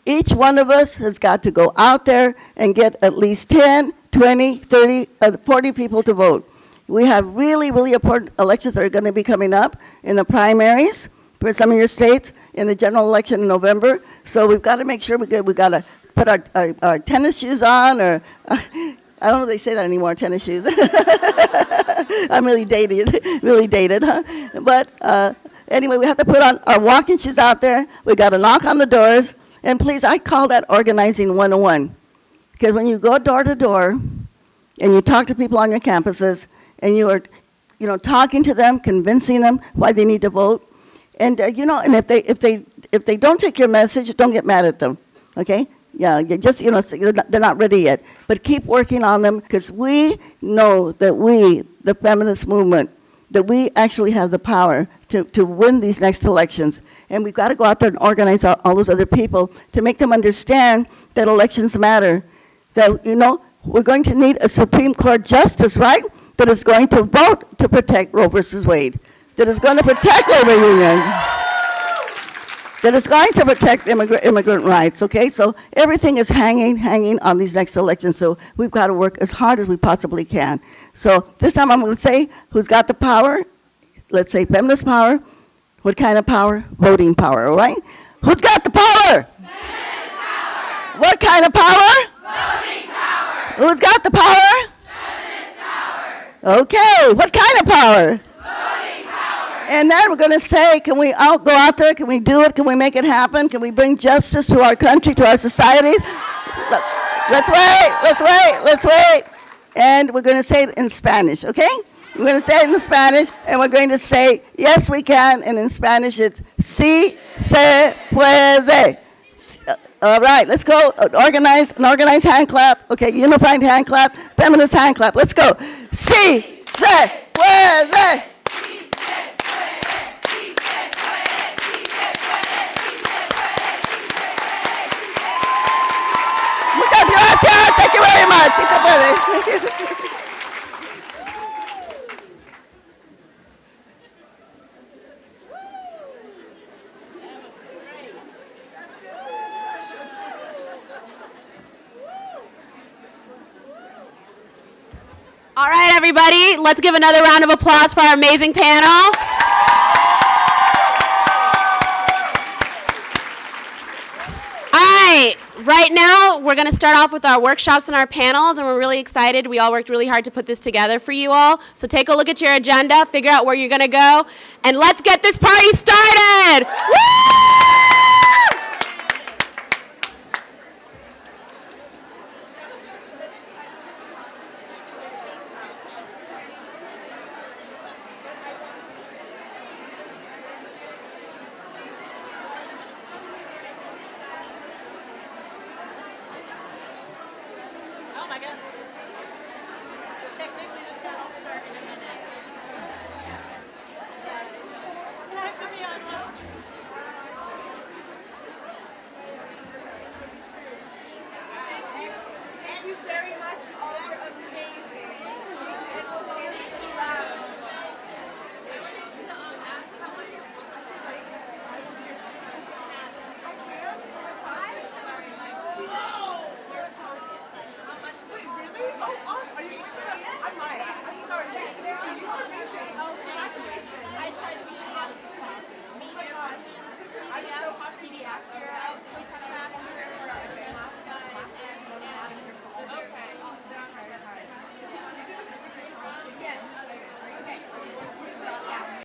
Each one of us has got to go out there and get at least 10, 20, 30, 40 people to vote. We have really, really important elections that are going to be coming up in the primaries for some of your states, in the general election in November. So we've got to make sure we've got to put our tennis shoes on, or I don't know if they say that anymore, tennis shoes. I'm really dated, huh? But anyway, we have to put on our walking shoes out there. We got to knock on the doors. And please, I call that organizing 101. Because when you go door to door and you talk to people on your campuses and you are, talking to them, convincing them why they need to vote, and and if they don't take your message, don't get mad at them, okay? Yeah, just they're not ready yet, but keep working on them, because we know that we, the feminist movement, that we actually have the power to win these next elections. And we've got to go out there and organize all those other people to make them understand that elections matter. That, we're going to need a Supreme Court justice, right? That is going to vote to protect Roe versus Wade. That is going to protect labor unions. That is going to protect immigrant rights, okay? So everything is hanging on these next elections. So we've got to work as hard as we possibly can. So this time I'm going to say who's got the power. Let's say feminist power. What kind of power? Voting power, all right? Who's got the power? Feminist power. What kind of power? Voting power. Who's got the power? Feminist power. Okay, what kind of power? Voting power. And then we're going to say, can we go out there? Can we do it? Can we make it happen? Can we bring justice to our country, to our societies? Let's wait. And we're going to say it in Spanish, okay? We're going to say it in Spanish, and we're going to say, yes, we can, and in Spanish, it's sí se puede. All right, let's go. An organized hand clap. Okay, unified hand clap, feminist hand clap. Let's go. Sí se puede. Muchas gracias. Thank you very much. Sí se puede. All right, everybody, let's give another round of applause for our amazing panel. All right, right now we're going to start off with our workshops and our panels, and we're really excited. We all worked really hard to put this together for you all. So take a look at your agenda, figure out where you're going to go, and let's get this party started! Woo! I'm so happy to be here.